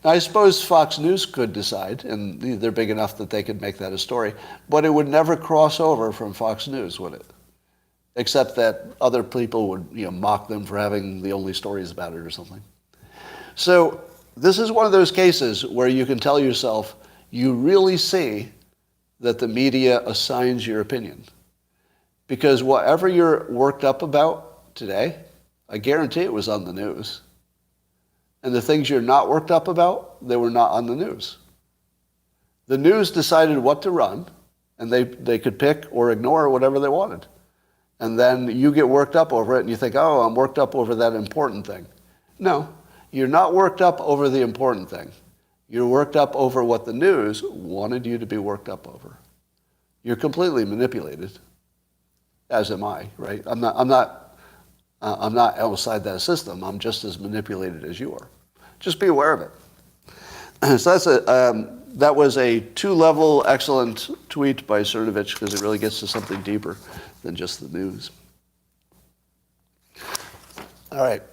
Now, I suppose Fox News could decide, and they're big enough that they could make that a story, but it would never cross over from Fox News, would it? Except that other people would mock them for having the only stories about it or something. So this is one of those cases where you can tell yourself, you really see that the media assigns your opinion. Because whatever you're worked up about today, I guarantee it was on the news. And the things you're not worked up about, they were not on the news. The news decided what to run, and they could pick or ignore whatever they wanted. And then you get worked up over it and you think, oh, I'm worked up over that important thing. No, you're not worked up over the important thing. You're worked up over what the news wanted you to be worked up over. You're completely manipulated, as am I, right? I'm not outside that system. I'm just as manipulated as you are. Just be aware of it. So that was a 2-level excellent tweet by Cernovich because it really gets to something deeper than just the news. All right.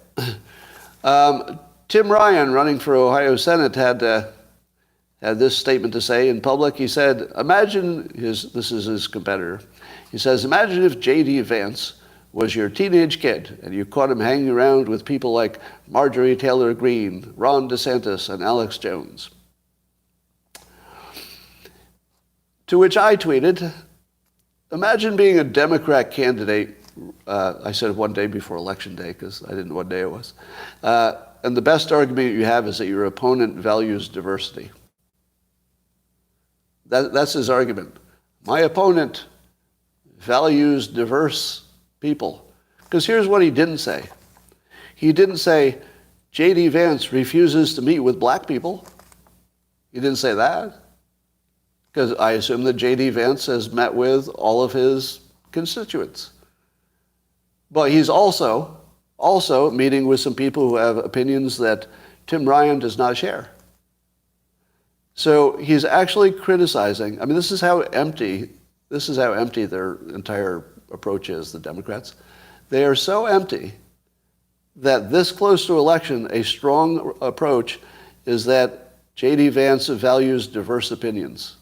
Tim Ryan, running for Ohio Senate, had this statement to say in public. He said, this is his competitor. He says, imagine if J.D. Vance was your teenage kid and you caught him hanging around with people like Marjorie Taylor Greene, Ron DeSantis, and Alex Jones. To which I tweeted, imagine being a Democrat candidate, I said one day before Election Day because I didn't know what day it was, and the best argument you have is that your opponent values diversity. That's his argument. My opponent values diverse people. Because here's what he didn't say. He didn't say, J.D. Vance refuses to meet with black people. He didn't say that. Because I assume that J.D. Vance has met with all of his constituents. But he's also meeting with some people who have opinions that Tim Ryan does not share. So he's actually criticizing. I mean, this is how empty their entire approach is, the Democrats. They are so empty that this close to election, a strong approach is that J.D. Vance values diverse opinions.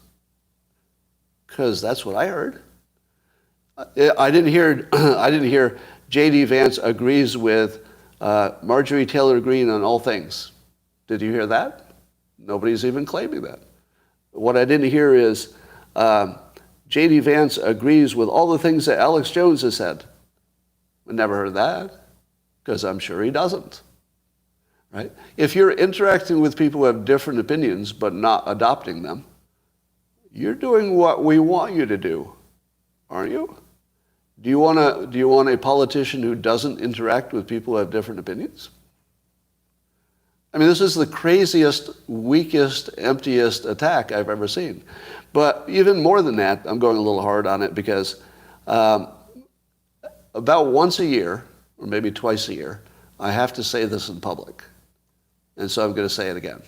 Because that's what I heard. I didn't hear J.D. Vance agrees with Marjorie Taylor Greene on all things. Did you hear that? Nobody's even claiming that. What I didn't hear is J.D. Vance agrees with all the things that Alex Jones has said. I never heard that, because I'm sure he doesn't. Right? If you're interacting with people who have different opinions but not adopting them, you're doing what we want you to do, aren't you? Do you want a politician who doesn't interact with people who have different opinions? I mean, this is the craziest, weakest, emptiest attack I've ever seen. But even more than that, I'm going a little hard on it because about once a year, or maybe twice a year, I have to say this in public. And so I'm going to say it again.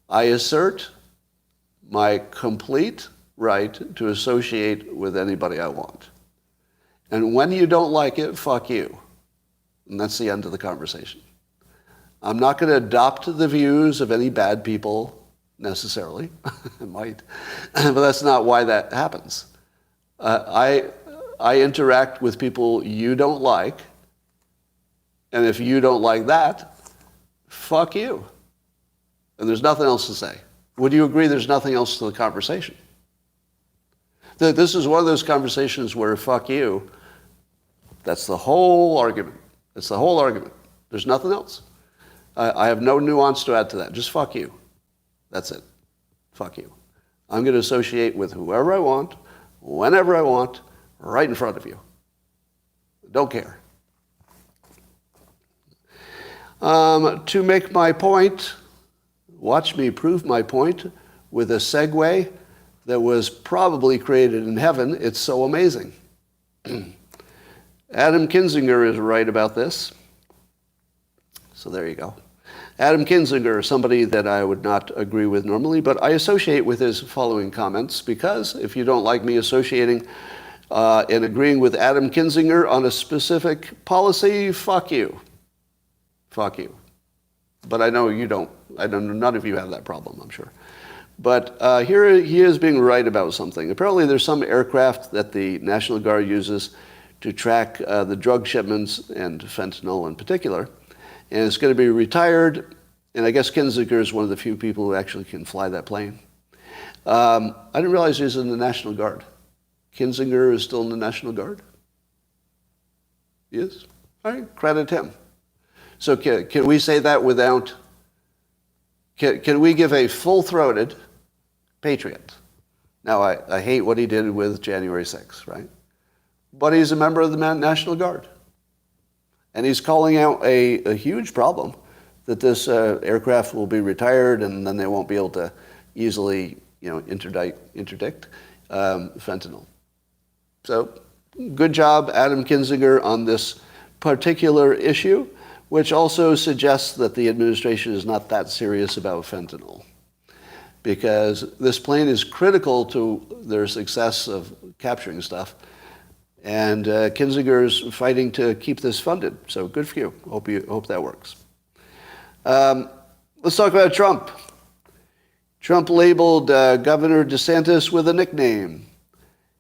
I assert my complete right to associate with anybody I want. And when you don't like it, fuck you. And that's the end of the conversation. I'm not going to adopt the views of any bad people necessarily. I might. But that's not why that happens. I interact with people you don't like. And if you don't like that, fuck you. And there's nothing else to say. Would you agree there's nothing else to the conversation? This is one of those conversations where fuck you, that's the whole argument. It's the whole argument. There's nothing else. I have no nuance to add to that. Just fuck you. That's it. Fuck you. I'm going to associate with whoever I want, whenever I want, right in front of you. Don't care. To make my point, watch me prove my point with a segue that was probably created in heaven. It's so amazing. Adam Kinzinger is right about this. So there you go. Adam Kinzinger, somebody that I would not agree with normally, but I associate with his following comments because if you don't like me associating and agreeing with Adam Kinzinger on a specific policy, fuck you. Fuck you. But I know you don't. I know none of you have that problem, I'm sure. But here he is being right about something. Apparently there's some aircraft that the National Guard uses to track the drug shipments and fentanyl in particular. And it's going to be retired. And I guess Kinzinger is one of the few people who actually can fly that plane. I didn't realize he was in the National Guard. Kinzinger is still in the National Guard? He is? All right, credit him. So can we say that without, can we give a full-throated patriot? Now, I hate what he did with January 6th, right? But he's a member of the National Guard. And he's calling out a huge problem that this aircraft will be retired and then they won't be able to easily, interdict fentanyl. So good job, Adam Kinzinger, on this particular issue, which also suggests that the administration is not that serious about fentanyl, because this plane is critical to their success of capturing stuff. And Kinzinger's fighting to keep this funded. So good for you. Hope that works. Let's talk about Trump. Trump labeled Governor DeSantis with a nickname.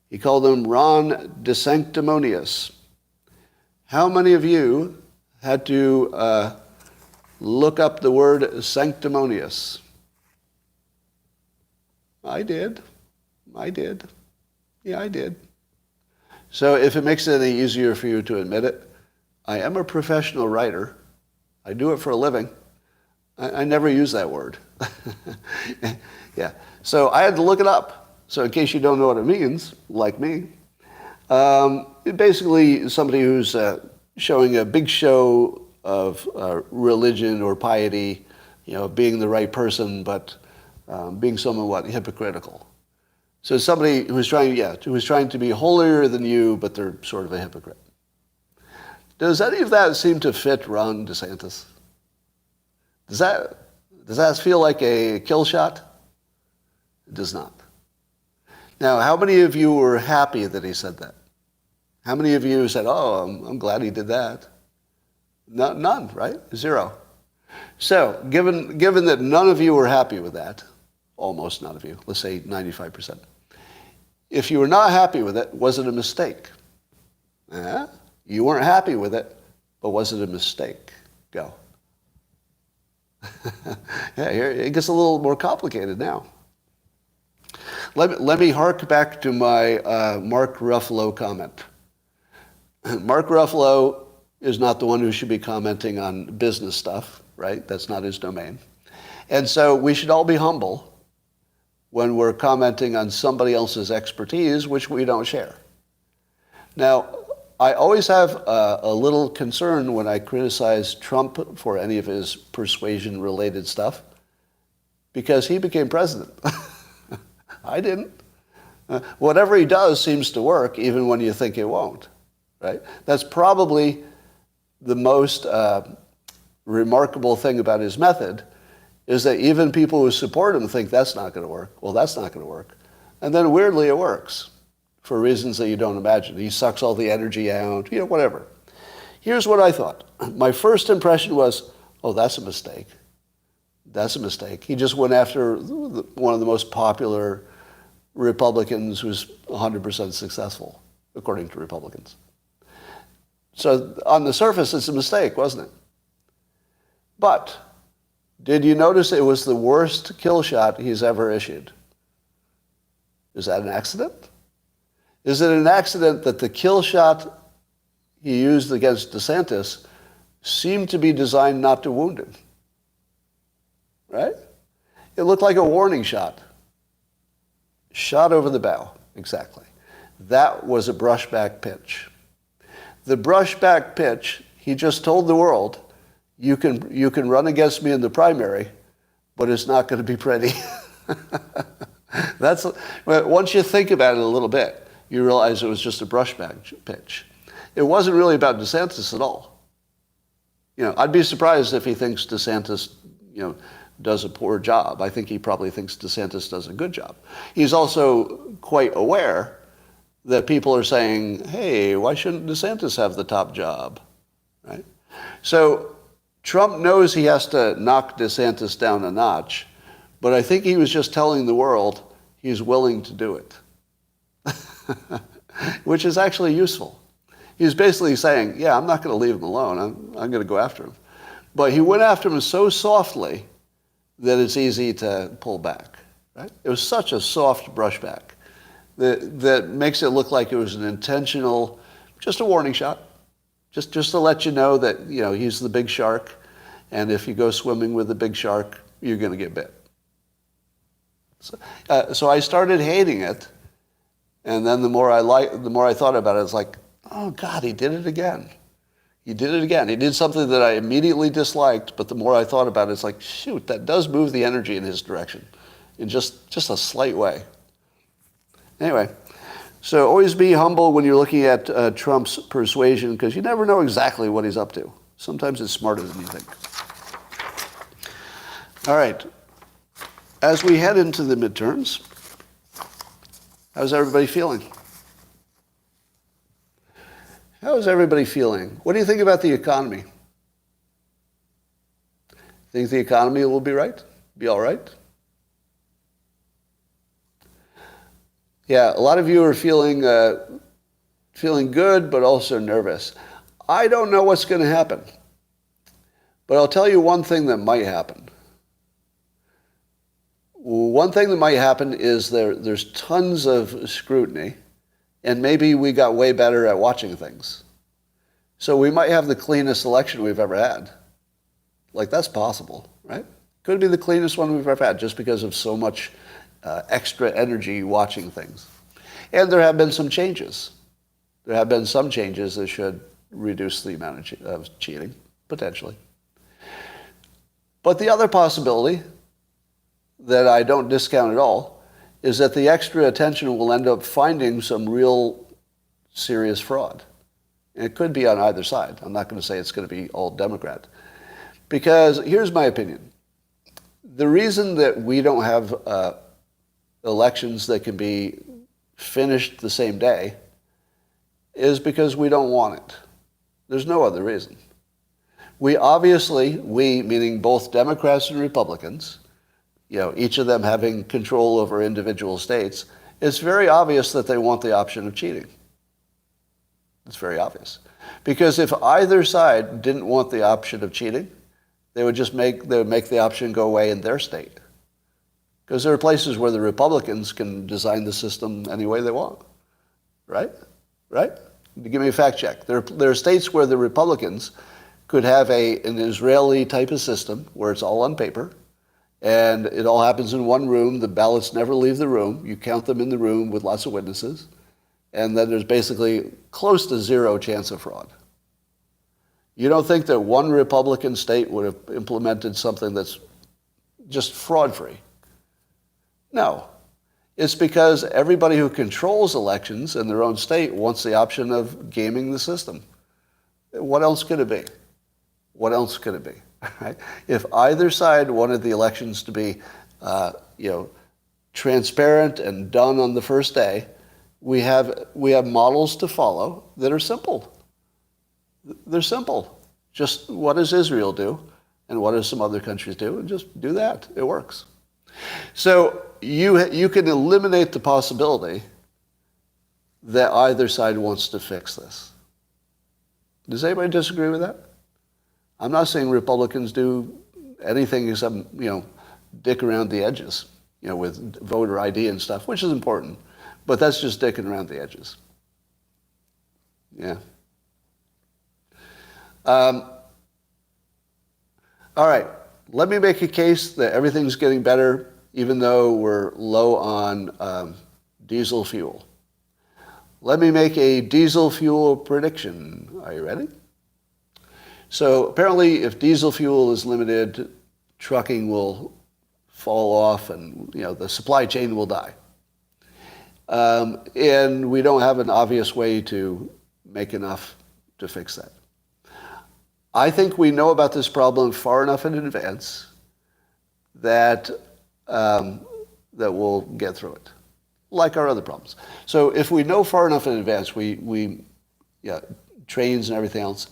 He called him Ron Desanctimonious. How many of you had to look up the word sanctimonious? I did. Yeah, I did. So if it makes it any easier for you to admit it, I am a professional writer. I do it for a living. I never use that word. Yeah. So I had to look it up. So in case you don't know what it means, like me, basically somebody who's showing a big show of religion or piety, being the right person, but being somewhat hypocritical. So somebody who's trying to be holier than you, but they're sort of a hypocrite. Does any of that seem to fit Ron DeSantis? Does that feel like a kill shot? It does not. Now, how many of you were happy that he said that? How many of you said, "Oh, I'm glad he did that"? None, right? Zero. So, given that none of you were happy with that, almost none of you, let's say 95%. If you were not happy with it, was it a mistake? You weren't happy with it, but was it a mistake? Go. Yeah, here it gets a little more complicated now. Let me hark back to my Mark Ruffalo comment. Mark Ruffalo is not the one who should be commenting on business stuff, right? That's not his domain. And so we should all be humble when we're commenting on somebody else's expertise, which we don't share. Now, I always have a little concern when I criticize Trump for any of his persuasion-related stuff, because he became president. I didn't. Whatever he does seems to work, even when you think it won't, right? That's probably the most remarkable thing about his method, is that even people who support him think that's not going to work. Well, that's not going to work. And then weirdly it works for reasons that you don't imagine. He sucks all the energy out, whatever. Here's what I thought. My first impression was, oh, that's a mistake. That's a mistake. He just went after one of the most popular Republicans who's 100% successful, according to Republicans. So on the surface, it's a mistake, wasn't it? But did you notice it was the worst kill shot he's ever issued? Is that an accident? Is it an accident that the kill shot he used against DeSantis seemed to be designed not to wound him? Right? It looked like a warning shot. Shot over the bow, exactly. That was a brushback pitch. The brushback pitch, he just told the world, you can run against me in the primary, but it's not going to be pretty. Once you think about it a little bit, you realize it was just a brushback pitch. It wasn't really about DeSantis at all. I'd be surprised if he thinks DeSantis, does a poor job. I think he probably thinks DeSantis does a good job. He's also quite aware that people are saying, hey, why shouldn't DeSantis have the top job, right? So Trump knows he has to knock DeSantis down a notch, but I think he was just telling the world he's willing to do it, which is actually useful. He was basically saying, yeah, I'm not going to leave him alone. I'm going to go after him. But he went after him so softly that it's easy to pull back, right? It was such a soft brushback that makes it look like it was an intentional, just a warning shot, just to let you know that, he's the big shark, and if you go swimming with the big shark, you're going to get bit. So I started hating it, and then the more I thought about it, it's like, oh God, he did it again. He did it again. He did something that I immediately disliked, but the more I thought about it, it's like, shoot, that does move the energy in his direction in just a slight way. Anyway, so always be humble when you're looking at Trump's persuasion, because you never know exactly what he's up to. Sometimes it's smarter than you think. All right. As we head into the midterms, how's everybody feeling? How is everybody feeling? What do you think about the economy? Think the economy will be all right? Yeah, a lot of you are feeling good, but also nervous. I don't know what's going to happen, but I'll tell you one thing that might happen. One thing that might happen is there's tons of scrutiny, and maybe we got way better at watching things. So we might have the cleanest election we've ever had. Like, that's possible, right? Could be the cleanest one we've ever had just because of so much extra energy watching things. And there have been some changes. There have been some changes that should reduce the amount of cheating, potentially. But the other possibility that I don't discount at all is that the extra attention will end up finding some real serious fraud. And it could be on either side. I'm not going to say it's going to be all Democrat. Because here's my opinion. The reason that we don't have elections that can be finished the same day is because we don't want it. There's no other reason. We meaning both Democrats and Republicans, each of them having control over individual states, it's very obvious that they want the option of cheating. It's very obvious. Because if either side didn't want the option of cheating, They would make the option go away in their state. Because there are places where the Republicans can design the system any way they want. Right? Right? Give me a fact check. There are states where the Republicans could have an Israeli type of system where it's all on paper, and it all happens in one room. The ballots never leave the room. You count them in the room with lots of witnesses, and then there's basically close to zero chance of fraud. You don't think that one Republican state would have implemented something that's just fraud-free? No. It's because everybody who controls elections in their own state wants the option of gaming the system. What else could it be? What else could it be? Right? If either side wanted the elections to be, transparent and done on the first day, we have models to follow that are simple. They're simple. Just what does Israel do, and what does some other countries do, and just do that. It works. So you can eliminate the possibility that either side wants to fix this. Does anybody disagree with that? I'm not saying Republicans do anything except, dick around the edges, with voter ID and stuff, which is important. But that's just dicking around the edges. Yeah. All right. Let me make a case that everything's getting better, even though we're low on diesel fuel. Let me make a diesel fuel prediction. Are you ready? So apparently, if diesel fuel is limited, trucking will fall off, and the supply chain will die. And we don't have an obvious way to make enough to fix that. I think we know about this problem far enough in advance that we'll get through it, like our other problems. So if we know far enough in advance, trains and everything else,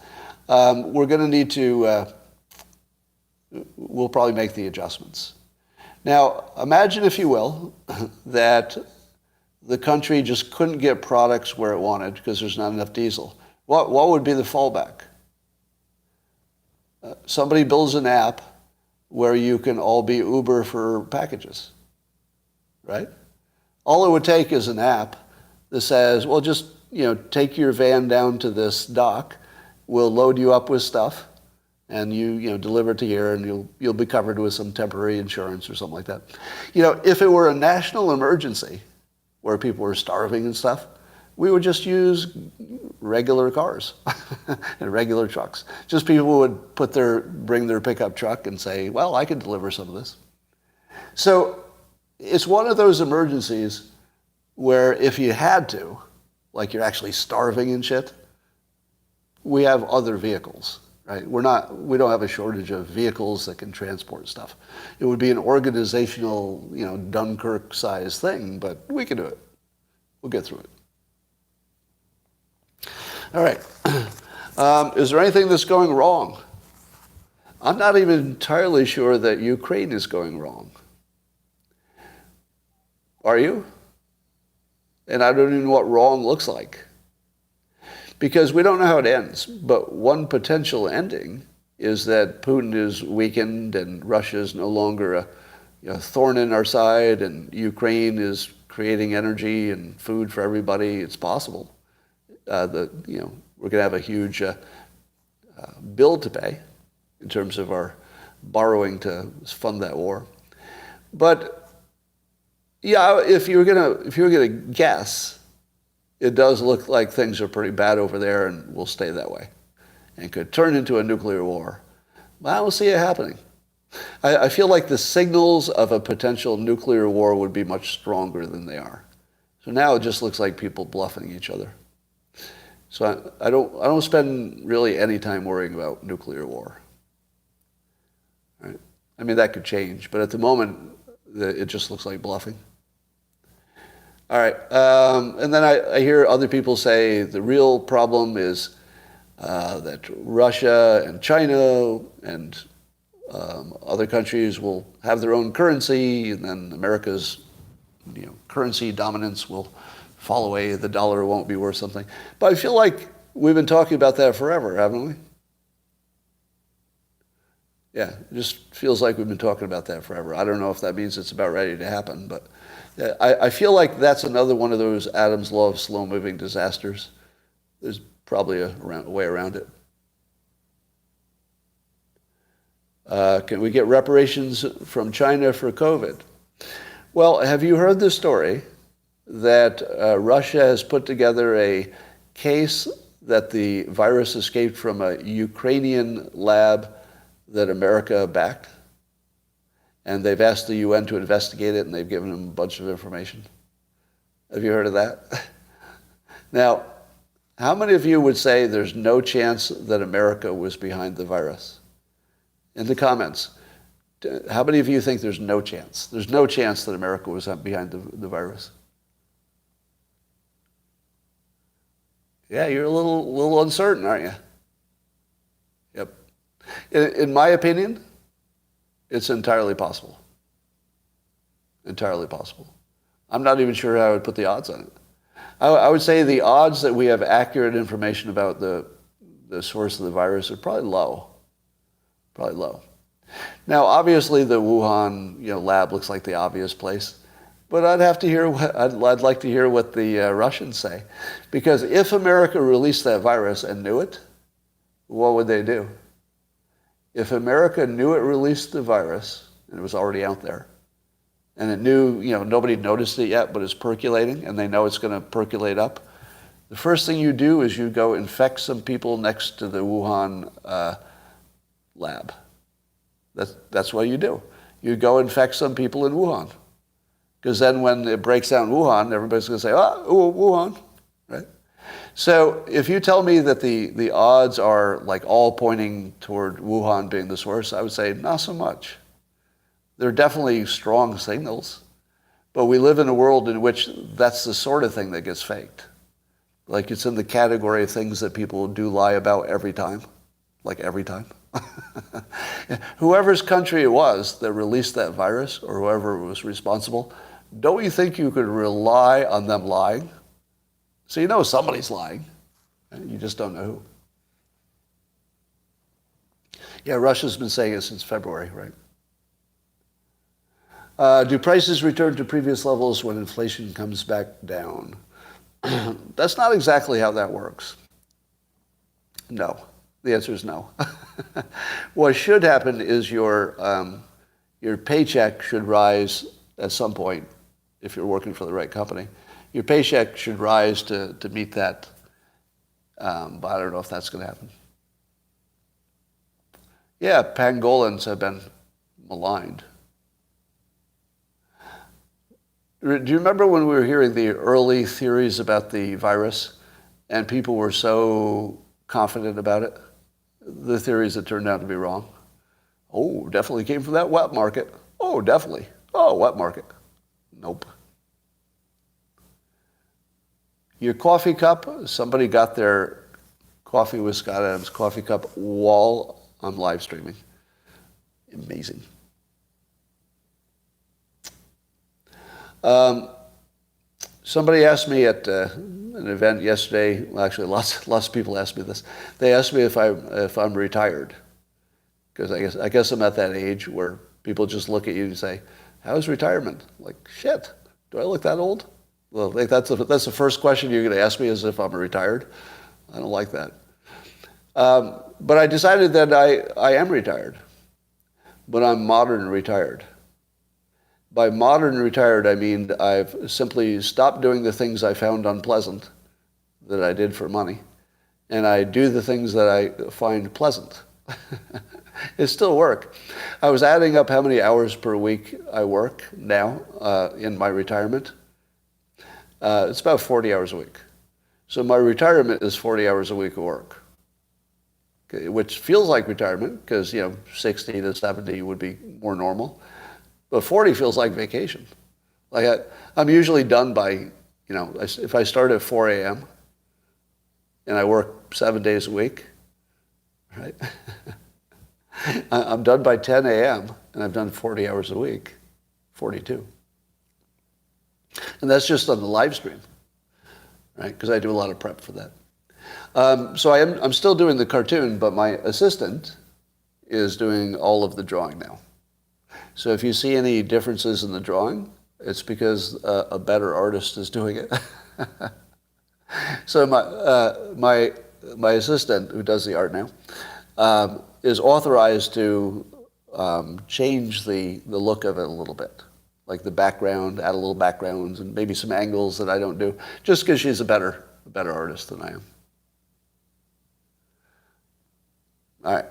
we're going to need to, we'll probably make the adjustments. Now, imagine, if you will, that the country just couldn't get products where it wanted because there's not enough diesel. What would be the fallback? Somebody builds an app where you can all be Uber for packages, right? All it would take is an app that says, well, just take your van down to this dock. We'll load you up with stuff, and you deliver it to here, and you'll be covered with some temporary insurance or something like that. If it were a national emergency where people were starving and stuff, we would just use regular cars and regular trucks. Just people would bring their pickup truck and say, well, I can deliver some of this. So it's one of those emergencies where if you had to, like you're actually starving and shit, we have other vehicles, right? We don't have a shortage of vehicles that can transport stuff. It would be an organizational, Dunkirk-sized thing, but we can do it. We'll get through it. All right. Is there anything that's going wrong? I'm not even entirely sure that Ukraine is going wrong. Are you? And I don't even know what wrong looks like. Because we don't know how it ends. But one potential ending is that Putin is weakened and Russia is no longer a thorn in our side, and Ukraine is creating energy and food for everybody. It's possible. We're going to have a huge bill to pay in terms of our borrowing to fund that war. But yeah, if you were gonna guess, it does look like things are pretty bad over there and will stay that way, and could turn into a nuclear war. But I don't see it happening. I feel like the signals of a potential nuclear war would be much stronger than they are. So now it just looks like people bluffing each other. So I don't spend really any time worrying about nuclear war. Right? I mean, that could change, but at the moment, it just looks like bluffing. All right, and then I hear other people say the real problem is that Russia and China and other countries will have their own currency, and then America's currency dominance will fall away. The dollar won't be worth something. But I feel like we've been talking about that forever, haven't we? Yeah, it just feels like we've been talking about that forever. I don't know if that means it's about ready to happen, but I feel like that's another one of those Adam's law of slow-moving disasters. There's probably a way around it. Can we get reparations from China for COVID? Well, have you heard the story that Russia has put together a case that the virus escaped from a Ukrainian lab that America backed? And they've asked the UN to investigate it, and they've given them a bunch of information. Have you heard of that? Now, how many of you would say there's no chance that America was behind the virus? In the comments, how many of you think there's no chance? There's no chance that America was behind the virus. Yeah, you're a little uncertain, aren't you? Yep. In my opinion, it's entirely possible. Entirely possible. I'm not even sure how I would put the odds on it. I would say the odds that we have accurate information about the source of the virus are probably low. Probably low. Now, obviously, the Wuhan lab looks like the obvious place, but I'd like to hear what the Russians say, because if America released that virus and knew it, what would they do? If America knew it released the virus and it was already out there, and it knew nobody noticed it yet, but it's percolating, and they know it's going to percolate up, the first thing you do is you go infect some people next to the Wuhan lab. That's what you do. You go infect some people in Wuhan. Because then when it breaks out in Wuhan, everybody's going to say, oh, Wuhan, right? So if you tell me that the odds are like all pointing toward Wuhan being the source, I would say not so much. There are definitely strong signals, but we live in a world in which that's the sort of thing that gets faked. Like it's in the category of things that people do lie about every time, like every time. Whoever's country it was that released that virus, or whoever was responsible, don't you think you could rely on them lying? So you know somebody's lying. You just don't know who. Yeah, Russia's been saying it since February, right? Do prices return to previous levels when inflation comes back down? That's not exactly how that works. No. The answer is no. What should happen is your paycheck should rise at some point if you're working for the right company. Your paycheck should rise to meet that, but I don't know if that's going to happen. Yeah, pangolins have been maligned. Do you remember when we were hearing the early theories about the virus and people were so confident about it? The theories that turned out to be wrong. Oh, definitely came from that wet market. Oh, definitely. Oh, wet market. Nope. Your coffee cup, somebody got their coffee with Scott Adams coffee cup while I'm live streaming. Amazing. Somebody asked me at an event yesterday. Well, actually, lots of people asked me this. They asked me if I'm retired, because I guess I'm at that age where people just look at you and say, "How's retirement?" Like, shit, do I look that old? Well, like that's the first question you're going to ask me, is if I'm retired. I don't like that. But I decided that I am retired, but I'm modern retired. By modern retired, I mean I've simply stopped doing the things I found unpleasant that I did for money, and I do the things that I find pleasant. It's still work. I was adding up how many hours per week I work now in my retirement. It's about 40 hours a week. So my retirement is 40 hours a week of work, okay, which feels like retirement because 60 to 70 would be more normal. But 40 feels like vacation. Like I'm usually done by, if I start at 4 a.m. and I work 7 days a week, right? I'm done by 10 a.m. and I've done 40 hours a week, 42. And that's just on the live stream, right? Because I do a lot of prep for that. So I'm still doing the cartoon, but my assistant is doing all of the drawing now. So if you see any differences in the drawing, it's because a better artist is doing it. So my assistant, who does the art now, is authorized to change the look of it a little bit, like the background, add a little backgrounds and maybe some angles that I don't do, just because she's a better artist than I am. All right.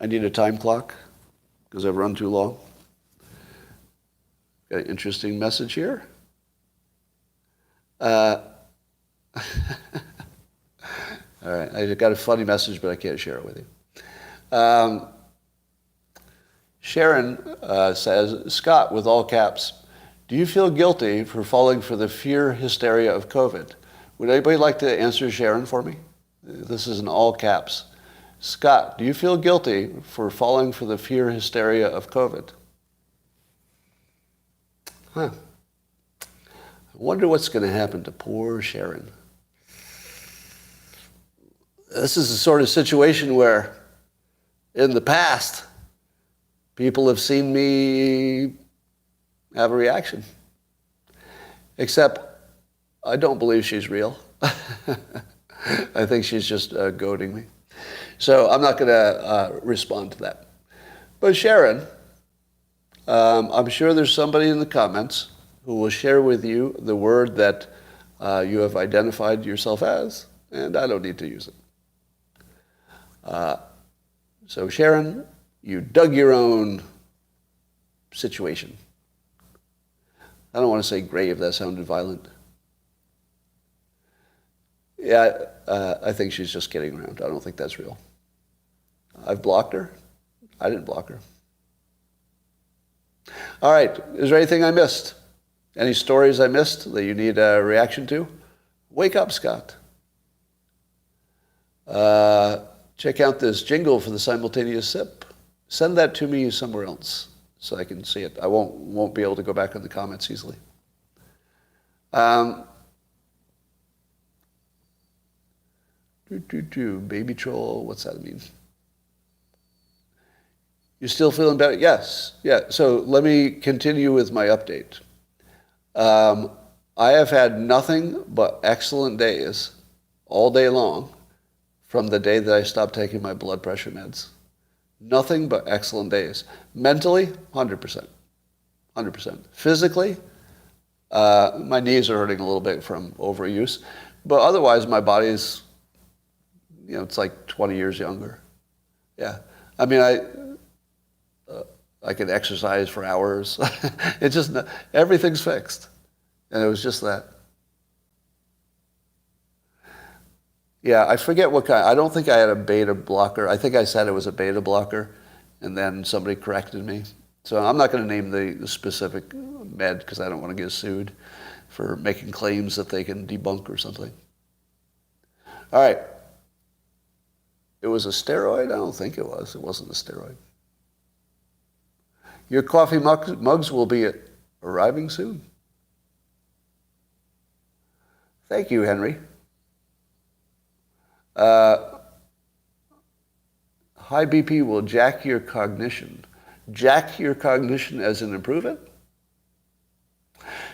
I need a time clock because I've run too long. Got an interesting message here. All right, I got a funny message, but I can't share it with you. Sharon says, Scott, with all caps, do you feel guilty for falling for the fear hysteria of COVID? Would anybody like to answer Sharon for me? This is in all caps. Scott, do you feel guilty for falling for the fear hysteria of COVID? Huh. I wonder what's going to happen to poor Sharon. This is the sort of situation where, in the past, people have seen me have a reaction. Except, I don't believe she's real. I think she's just goading me. So I'm not going to respond to that. But Sharon, I'm sure there's somebody in the comments who will share with you the word that you have identified yourself as, and I don't need to use it. So Sharon, you dug your own situation. I don't want to say grave, that sounded violent. Yeah, I think she's just kidding around. I don't think that's real. I've blocked her. I didn't block her. All right, is there anything I missed? Any stories I missed that you need a reaction to? Wake up, Scott. Check out this jingle for the simultaneous sip. Send that to me somewhere else so I can see it. I won't be able to go back in the comments easily. Baby troll, what's that mean? You still feeling better? Yes. Yeah. So let me continue with my update. I have had nothing but excellent days all day long from the day that I stopped taking my blood pressure meds. Nothing but excellent days. Mentally, 100%. 100%. Physically, my knees are hurting a little bit from overuse. But otherwise, my body's, it's like 20 years younger. Yeah. I mean, I can exercise for hours. It's just, everything's fixed. And it was just that. Yeah, I forget what kind. I don't think I had a beta blocker. I think I said it was a beta blocker, and then somebody corrected me. So I'm not going to name the specific med because I don't want to get sued for making claims that they can debunk or something. All right. It was a steroid? I don't think it was. It wasn't a steroid. Your coffee mugs will be arriving soon. Thank you, Henry. High BP will jack your cognition. Jack your cognition as in improve it?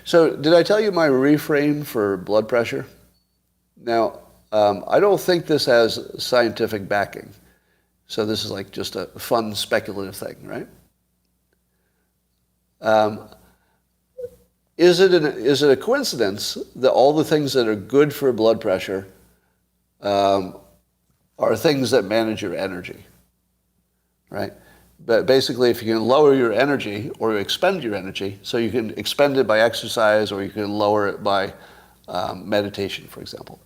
So did I tell you my reframe for blood pressure? Now, I don't think this has scientific backing. So this is like just a fun speculative thing, right? Is it a coincidence that all the things that are good for blood pressure are things that manage your energy, right? But basically, if you can lower your energy or expend your energy, so you can expend it by exercise or you can lower it by meditation, for example.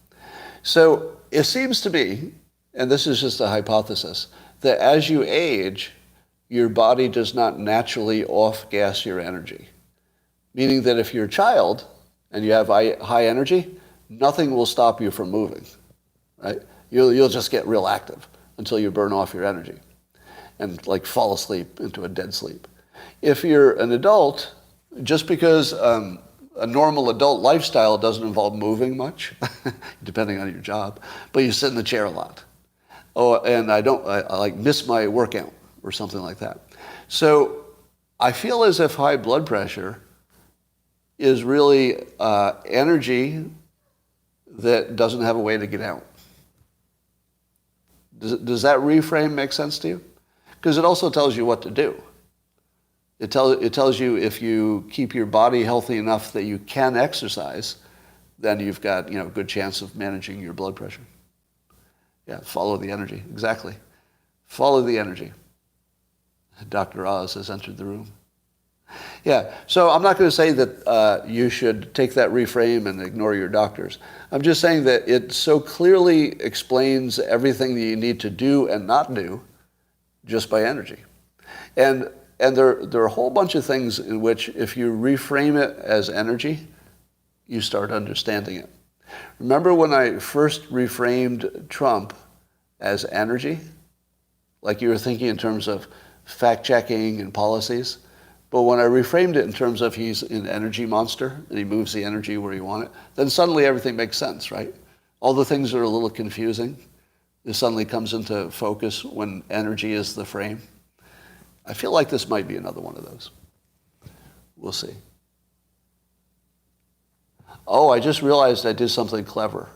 So it seems to me, and this is just a hypothesis, that as you age, your body does not naturally off-gas your energy. Meaning that if you're a child and you have high energy, nothing will stop you from moving, right? You'll just get real active until you burn off your energy and like fall asleep into a dead sleep. If you're an adult, just because a normal adult lifestyle doesn't involve moving much, depending on your job, but you sit in the chair a lot, Oh, and I like miss my workout or something like that. So I feel as if high blood pressure is really energy that doesn't have a way to get out. Does that reframe make sense to you? Because it also tells you what to do. It tells you if you keep your body healthy enough that you can exercise, then you've got a good chance of managing your blood pressure. Yeah, follow the energy. Exactly. Follow the energy. Dr. Oz has entered the room. Yeah, so I'm not going to say that you should take that reframe and ignore your doctors. I'm just saying that it so clearly explains everything that you need to do and not do just by energy. And there are a whole bunch of things in which if you reframe it as energy, you start understanding it. Remember when I first reframed Trump as energy? Like you were thinking in terms of fact-checking and policies. But when I reframed it in terms of he's an energy monster and he moves the energy where you want it, then suddenly everything makes sense, right? All the things that are a little confusing, it suddenly comes into focus when energy is the frame. I feel like this might be another one of those. We'll see. Oh, I just realized I did something clever.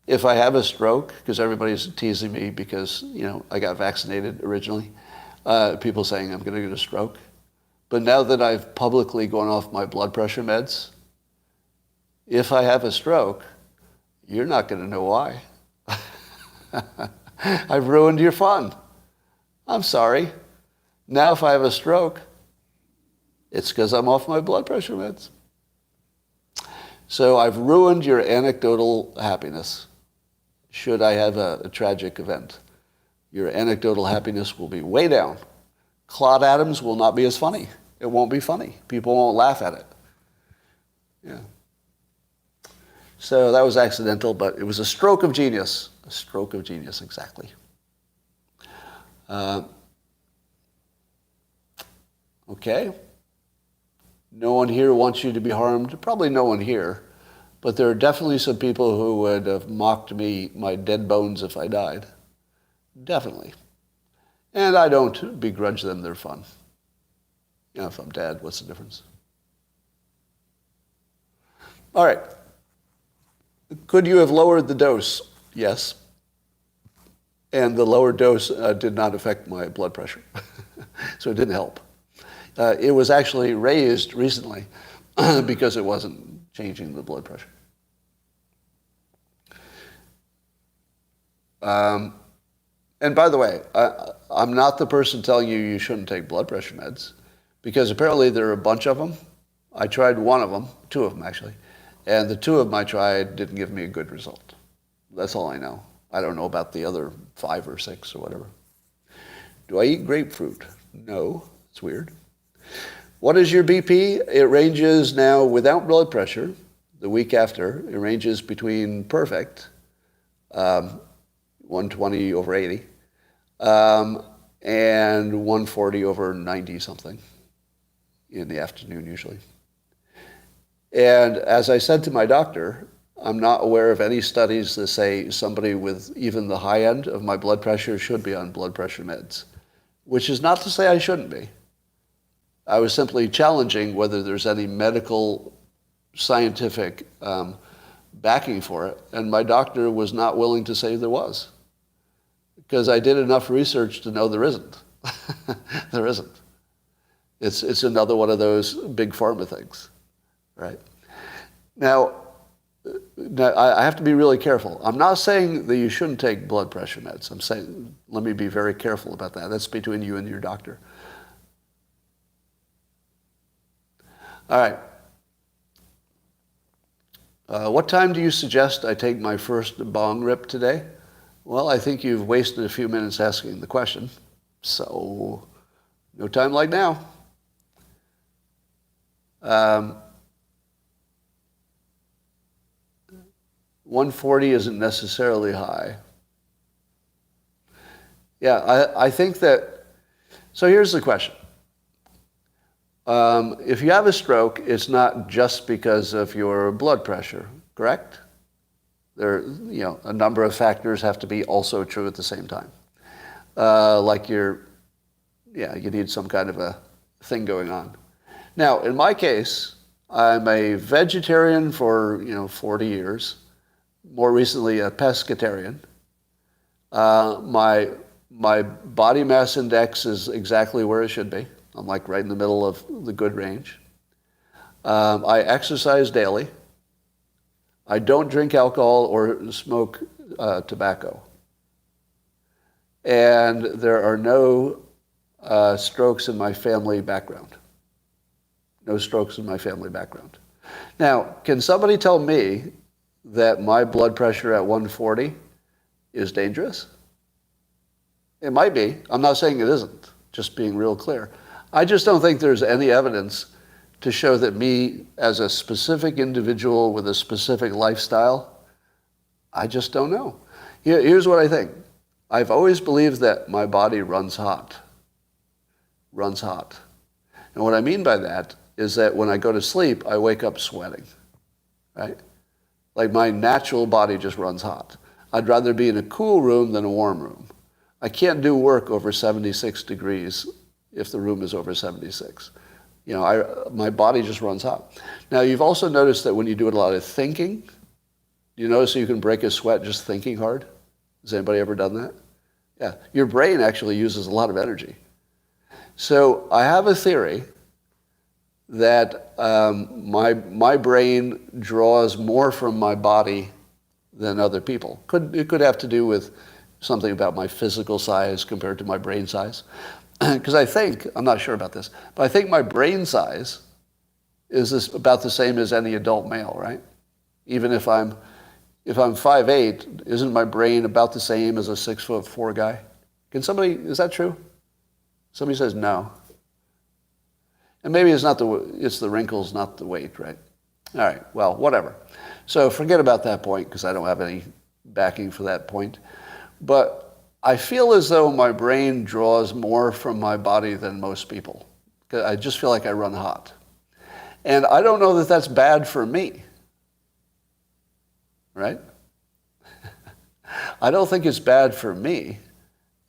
If I have a stroke, because everybody's teasing me because, I got vaccinated originally, people saying I'm going to get a stroke. But now that I've publicly gone off my blood pressure meds, if I have a stroke, you're not going to know why. I've ruined your fun. I'm sorry. Now if I have a stroke, it's because I'm off my blood pressure meds. So I've ruined your anecdotal happiness should I have a tragic event. Your anecdotal happiness will be way down. Claude Adams will not be as funny. It won't be funny. People won't laugh at it. Yeah. So that was accidental, but it was a stroke of genius. A stroke of genius, exactly. Okay. No one here wants you to be harmed. Probably no one here. But there are definitely some people who would have mocked me, my dead bones, if I died. Definitely. And I don't begrudge them their fun. If I'm dead, what's the difference? All right. Could you have lowered the dose? Yes. And the lower dose did not affect my blood pressure. So it didn't help. It was actually raised recently because it wasn't changing the blood pressure. And by the way, I'm not the person telling you you shouldn't take blood pressure meds, because apparently there are a bunch of them. I tried one of them, two of them actually, and the two of them I tried didn't give me a good result. That's all I know. I don't know about the other 5 or 6 or whatever. Do I eat grapefruit? No. It's weird. What is your BP? It ranges now without blood pressure. The week after, it ranges between perfect, 120 over 80, and 140 over 90 something in the afternoon usually. And as I said to my doctor, I'm not aware of any studies that say somebody with even the high end of my blood pressure should be on blood pressure meds, which is not to say I shouldn't be. I was simply challenging whether there's any medical, scientific backing for it, and my doctor was not willing to say there was, because I did enough research to know there isn't. There isn't. It's another one of those big pharma things, right? Now, I have to be really careful. I'm not saying that you shouldn't take blood pressure meds. I'm saying, let me be very careful about that. That's between you and your doctor. All right. What time do you suggest I take my first bong rip today? Well, I think you've wasted a few minutes asking the question. So, no time like now. 140 isn't necessarily high. Yeah, I think that, so here's the question. If you have a stroke, it's not just because of your blood pressure, correct? A number of factors have to be also true at the same time. You need some kind of a thing going on. Now, in my case, I'm a vegetarian for 40 years. More recently, a pescatarian. My body mass index is exactly where it should be. I'm like right in the middle of the good range. I exercise daily. I don't drink alcohol or smoke tobacco. And there are no strokes in my family background. No strokes in my family background. Now, can somebody tell me that my blood pressure at 140 is dangerous? It might be. I'm not saying it isn't, just being real clear. I just don't think there's any evidence to show that me as a specific individual with a specific lifestyle, I just don't know. Here's what I think. I've always believed that my body runs hot. Runs hot. And what I mean by that is that when I go to sleep, I wake up sweating, right? Like my natural body just runs hot. I'd rather be in a cool room than a warm room. I can't do work over 76 degrees if the room is over 76. My body just runs hot. Now, you've also noticed that when you do a lot of thinking, you notice that you can break a sweat just thinking hard? Has anybody ever done that? Yeah. Your brain actually uses a lot of energy. So I have a theory that my brain draws more from my body than other people. It could have to do with something about my physical size compared to my brain size. Because I'm not sure about this, but I think my brain size is about the same as any adult male, right? Even if I'm 5'8", isn't my brain about the same as a 6'4" guy? Is that true? Somebody says no. And maybe it's the wrinkles, not the weight, right? All right, well, whatever. So forget about that point because I don't have any backing for that point. But I feel as though my brain draws more from my body than most people. I just feel like I run hot. And I don't know that that's bad for me, right? I don't think it's bad for me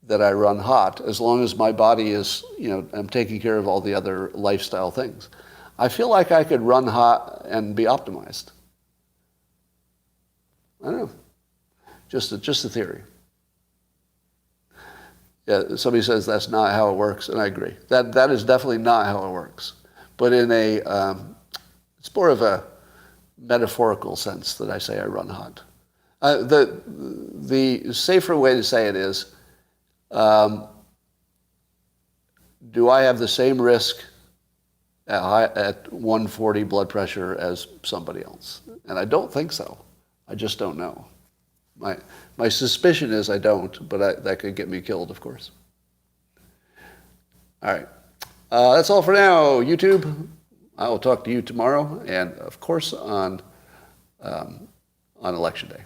that I run hot as long as my body is, I'm taking care of all the other lifestyle things. I feel like I could run hot and be optimized. I don't know. Just a theory. Yeah, somebody says that's not how it works, and I agree. That is definitely not how it works. But it's more of a metaphorical sense that I say I run hot. The safer way to say it is, do I have the same risk at 140 blood pressure as somebody else? And I don't think so. I just don't know. My suspicion is I don't, but that could get me killed, of course. All right. That's all for now, YouTube. I will talk to you tomorrow, and of course on Election Day.